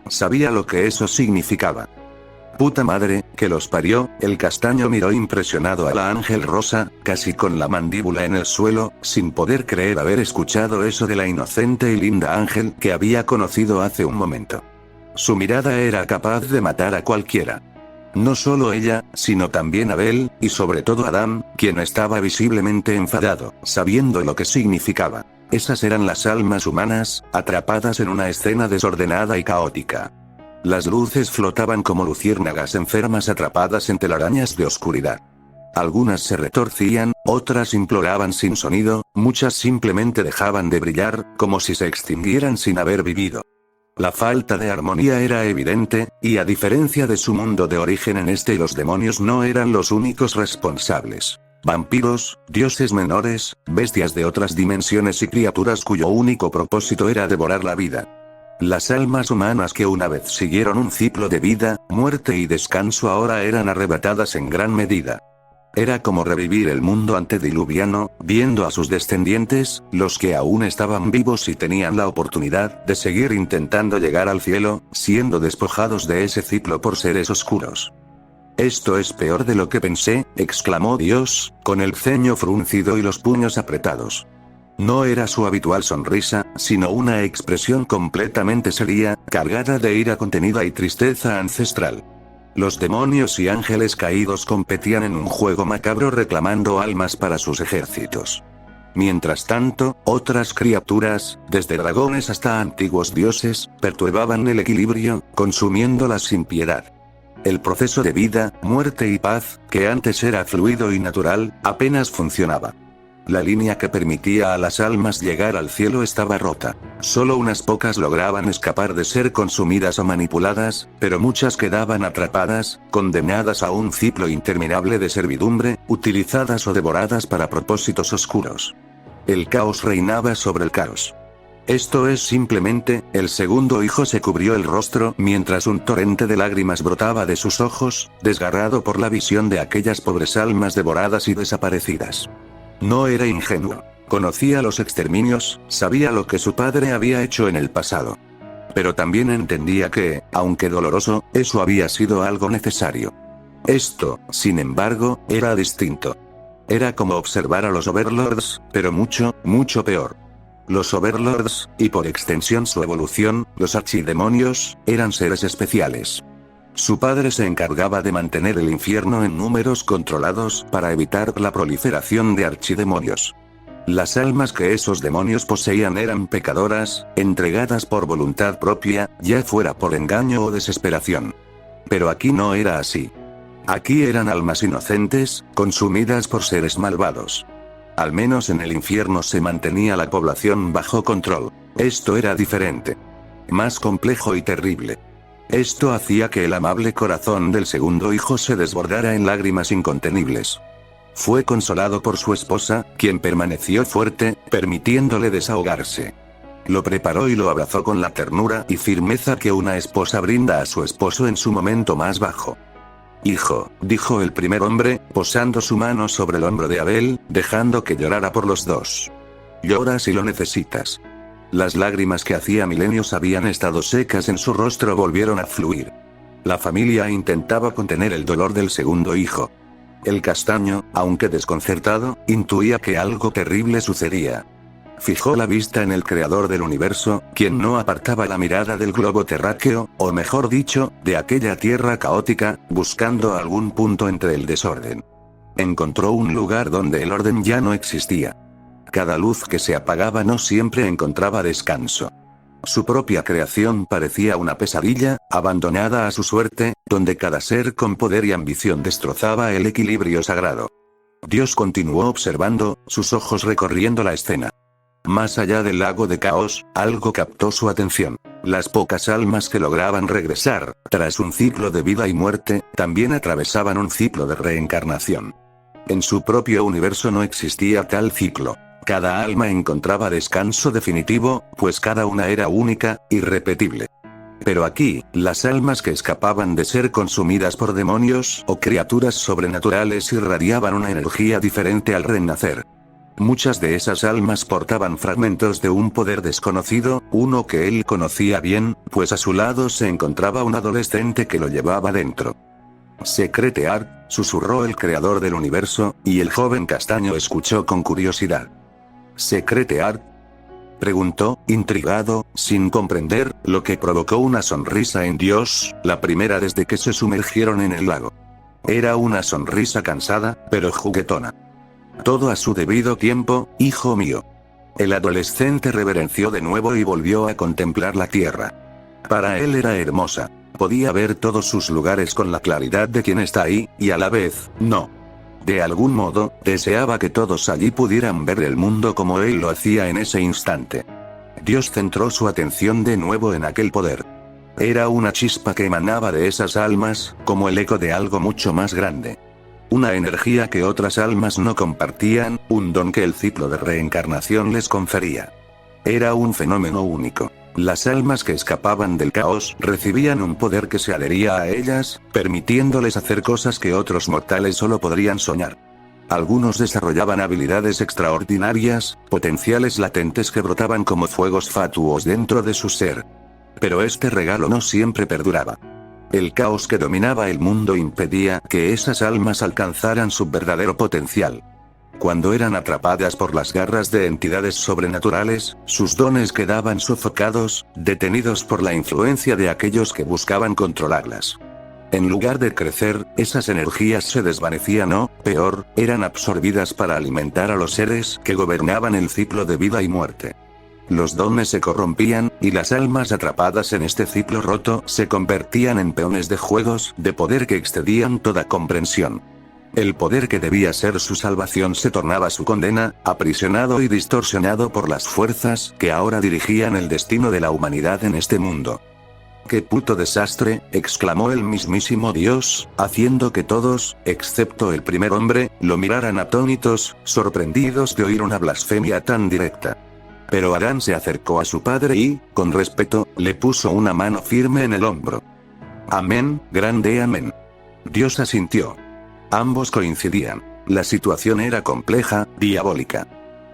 Sabía lo que eso significaba. Puta madre, que los parió, el castaño miró impresionado a la ángel rosa, casi con la mandíbula en el suelo, sin poder creer haber escuchado eso de la inocente y linda ángel que había conocido hace un momento. Su mirada era capaz de matar a cualquiera. No solo ella, sino también Abel, y sobre todo Adam, quien estaba visiblemente enfadado, sabiendo lo que significaba. Esas eran las almas humanas, atrapadas en una escena desordenada y caótica. Las luces flotaban como luciérnagas enfermas atrapadas en telarañas de oscuridad. Algunas se retorcían, otras imploraban sin sonido, muchas simplemente dejaban de brillar, como si se extinguieran sin haber vivido. La falta de armonía era evidente, y a diferencia de su mundo de origen en este, los demonios no eran los únicos responsables. Vampiros, dioses menores, bestias de otras dimensiones y criaturas cuyo único propósito era devorar la vida. Las almas humanas que una vez siguieron un ciclo de vida, muerte y descanso ahora eran arrebatadas en gran medida. Era como revivir el mundo antediluviano, viendo a sus descendientes, los que aún estaban vivos y tenían la oportunidad de seguir intentando llegar al cielo, siendo despojados de ese ciclo por seres oscuros. «Esto es peor de lo que pensé», exclamó Dios, con el ceño fruncido y los puños apretados. No era su habitual sonrisa, sino una expresión completamente seria, cargada de ira contenida y tristeza ancestral. Los demonios y ángeles caídos competían en un juego macabro reclamando almas para sus ejércitos. Mientras tanto, otras criaturas, desde dragones hasta antiguos dioses, perturbaban el equilibrio, consumiéndolas sin piedad. El proceso de vida, muerte y paz, que antes era fluido y natural, apenas funcionaba. La línea que permitía a las almas llegar al cielo estaba rota. Solo unas pocas lograban escapar de ser consumidas o manipuladas, pero muchas quedaban atrapadas, condenadas a un ciclo interminable de servidumbre, utilizadas o devoradas para propósitos oscuros. El caos reinaba sobre el caos. Esto es simplemente, el segundo hijo se cubrió el rostro mientras un torrente de lágrimas brotaba de sus ojos, desgarrado por la visión de aquellas pobres almas devoradas y desaparecidas. No era ingenuo. Conocía los exterminios, sabía lo que su padre había hecho en el pasado. Pero también entendía que, aunque doloroso, eso había sido algo necesario. Esto, sin embargo, era distinto. Era como observar a los Overlords, pero mucho, mucho peor. Los Overlords, y por extensión su evolución, los archidemonios, eran seres especiales. Su padre se encargaba de mantener el infierno en números controlados para evitar la proliferación de archidemonios. Las almas que esos demonios poseían eran pecadoras, entregadas por voluntad propia, ya fuera por engaño o desesperación. Pero aquí no era así. Aquí eran almas inocentes, consumidas por seres malvados. Al menos en el infierno se mantenía la población bajo control. Esto era diferente. Más complejo y terrible. Esto hacía que el amable corazón del segundo hijo se desbordara en lágrimas incontenibles. Fue consolado por su esposa, quien permaneció fuerte, permitiéndole desahogarse. Lo preparó y lo abrazó con la ternura y firmeza que una esposa brinda a su esposo en su momento más bajo. «Hijo», dijo el primer hombre, posando su mano sobre el hombro de Abel, dejando que llorara por los dos. «Llora si lo necesitas». Las lágrimas que hacía milenios habían estado secas en su rostro volvieron a fluir. La familia intentaba contener el dolor del segundo hijo. El castaño, aunque desconcertado, intuía que algo terrible sucedía. Fijó la vista en el creador del universo, quien no apartaba la mirada del globo terráqueo, o mejor dicho, de aquella tierra caótica, buscando algún punto entre el desorden. Encontró un lugar donde el orden ya no existía. Cada luz que se apagaba no siempre encontraba descanso. Su propia creación parecía una pesadilla, abandonada a su suerte, donde cada ser con poder y ambición destrozaba el equilibrio sagrado. Dios continuó observando, sus ojos recorriendo la escena. Más allá del lago de caos, algo captó su atención. Las pocas almas que lograban regresar, tras un ciclo de vida y muerte, también atravesaban un ciclo de reencarnación. En su propio universo no existía tal ciclo. Cada alma encontraba descanso definitivo, pues cada una era única, irrepetible. Pero aquí, las almas que escapaban de ser consumidas por demonios o criaturas sobrenaturales irradiaban una energía diferente al renacer. Muchas de esas almas portaban fragmentos de un poder desconocido, uno que él conocía bien, pues a su lado se encontraba un adolescente que lo llevaba dentro. «Secrete Art», susurró el creador del universo, y el joven castaño escuchó con curiosidad. «¿Secrete Art?», preguntó, intrigado, sin comprender, lo que provocó una sonrisa en Dios, la primera desde que se sumergieron en el lago. Era una sonrisa cansada, pero juguetona. «Todo a su debido tiempo, hijo mío». El adolescente reverenció de nuevo y volvió a contemplar la tierra. Para él era hermosa. Podía ver todos sus lugares con la claridad de quien está ahí, y a la vez, no. De algún modo, deseaba que todos allí pudieran ver el mundo como él lo hacía en ese instante. Dios centró su atención de nuevo en aquel poder. Era una chispa que emanaba de esas almas, como el eco de algo mucho más grande. Una energía que otras almas no compartían, un don que el ciclo de reencarnación les confería. Era un fenómeno único. Las almas que escapaban del caos recibían un poder que se adhería a ellas, permitiéndoles hacer cosas que otros mortales solo podrían soñar. Algunos desarrollaban habilidades extraordinarias, potenciales latentes que brotaban como fuegos fatuos dentro de su ser. Pero este regalo no siempre perduraba. El caos que dominaba el mundo impedía que esas almas alcanzaran su verdadero potencial. Cuando eran atrapadas por las garras de entidades sobrenaturales, sus dones quedaban sofocados, detenidos por la influencia de aquellos que buscaban controlarlas. En lugar de crecer, esas energías se desvanecían o, peor, eran absorbidas para alimentar a los seres que gobernaban el ciclo de vida y muerte. Los dones se corrompían, y las almas atrapadas en este ciclo roto se convertían en peones de juegos de poder que excedían toda comprensión. El poder que debía ser su salvación se tornaba su condena, aprisionado y distorsionado por las fuerzas que ahora dirigían el destino de la humanidad en este mundo. ¡Qué puto desastre!, exclamó el mismísimo Dios, haciendo que todos, excepto el primer hombre, lo miraran atónitos, sorprendidos de oír una blasfemia tan directa. Pero Adán se acercó a su padre y, con respeto, le puso una mano firme en el hombro. Amén, grande amén. Dios asintió. Ambos coincidían. La situación era compleja, diabólica.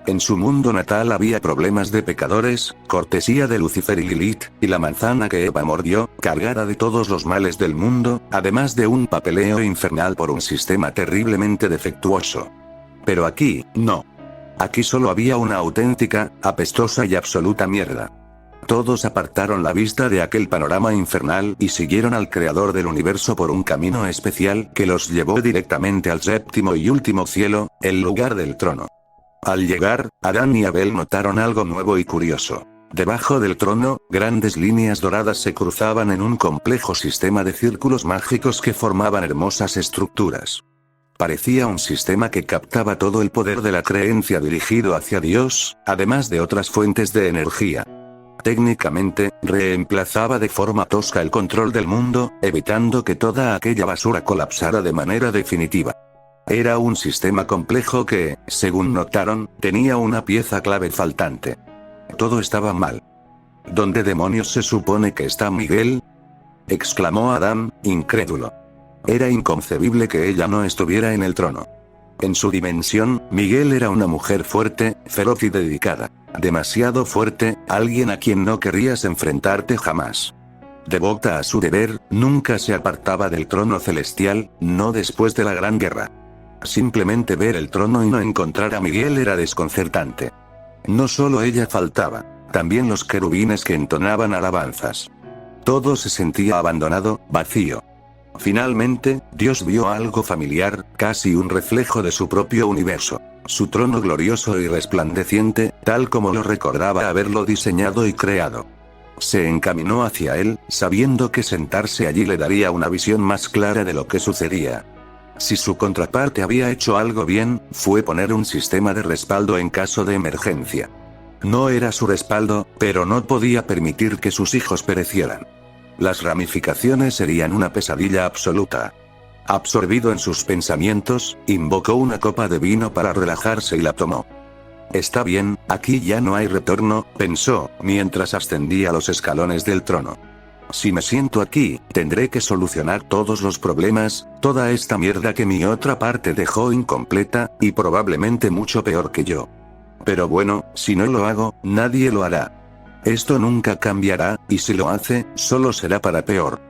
En su mundo natal había problemas de pecadores, cortesía de Lucifer y Lilith, y la manzana que Eva mordió, cargada de todos los males del mundo, además de un papeleo infernal por un sistema terriblemente defectuoso. Pero aquí, no. Aquí solo había una auténtica, apestosa y absoluta mierda. Todos apartaron la vista de aquel panorama infernal y siguieron al creador del universo por un camino especial que los llevó directamente al séptimo y último cielo, el lugar del trono. Al llegar, Adán y Abel notaron algo nuevo y curioso. Debajo del trono, grandes líneas doradas se cruzaban en un complejo sistema de círculos mágicos que formaban hermosas estructuras. Parecía un sistema que captaba todo el poder de la creencia dirigido hacia Dios, además de otras fuentes de energía. Técnicamente, reemplazaba de forma tosca el control del mundo, evitando que toda aquella basura colapsara de manera definitiva. Era un sistema complejo que, según notaron, tenía una pieza clave faltante. Todo estaba mal. ¿Dónde demonios se supone que está Miguel?, exclamó Adán, incrédulo. Era inconcebible que ella no estuviera en el trono. En su dimensión, Miguel era una mujer fuerte, feroz y dedicada. Demasiado fuerte, alguien a quien no querrías enfrentarte jamás. Devota a su deber, nunca se apartaba del trono celestial, no después de la Gran Guerra. Simplemente ver el trono y no encontrar a Miguel era desconcertante. No solo ella faltaba, también los querubines que entonaban alabanzas. Todo se sentía abandonado, vacío. Finalmente, Dios vio algo familiar, casi un reflejo de su propio universo. Su trono glorioso y resplandeciente, tal como lo recordaba haberlo diseñado y creado. Se encaminó hacia él, sabiendo que sentarse allí le daría una visión más clara de lo que sucedía. Si su contraparte había hecho algo bien, fue poner un sistema de respaldo en caso de emergencia. No era su respaldo, pero no podía permitir que sus hijos perecieran. Las ramificaciones serían una pesadilla absoluta. Absorbido en sus pensamientos, invocó una copa de vino para relajarse y la tomó. Está bien, aquí ya no hay retorno, pensó, mientras ascendía los escalones del trono. Si me siento aquí, tendré que solucionar todos los problemas, toda esta mierda que mi otra parte dejó incompleta, y probablemente mucho peor que yo. Pero bueno, si no lo hago, nadie lo hará. Esto nunca cambiará, y si lo hace, solo será para peor.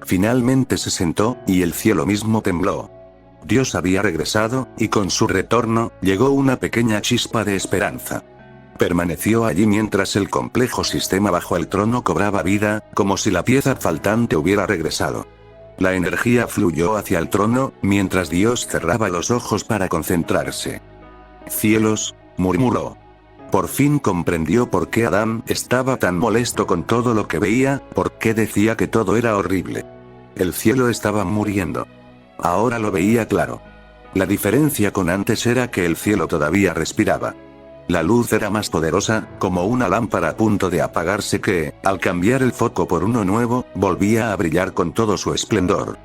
Finalmente se sentó, y el cielo mismo tembló. Dios había regresado, y con su retorno, llegó una pequeña chispa de esperanza. Permaneció allí mientras el complejo sistema bajo el trono cobraba vida, como si la pieza faltante hubiera regresado. La energía fluyó hacia el trono, mientras Dios cerraba los ojos para concentrarse. «Cielos», murmuró. Por fin comprendió por qué Adam estaba tan molesto con todo lo que veía, por qué decía que todo era horrible. El cielo estaba muriendo. Ahora lo veía claro. La diferencia con antes era que el cielo todavía respiraba. La luz era más poderosa, como una lámpara a punto de apagarse que, al cambiar el foco por uno nuevo, volvía a brillar con todo su esplendor.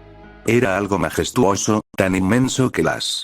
Era algo majestuoso, tan inmenso que las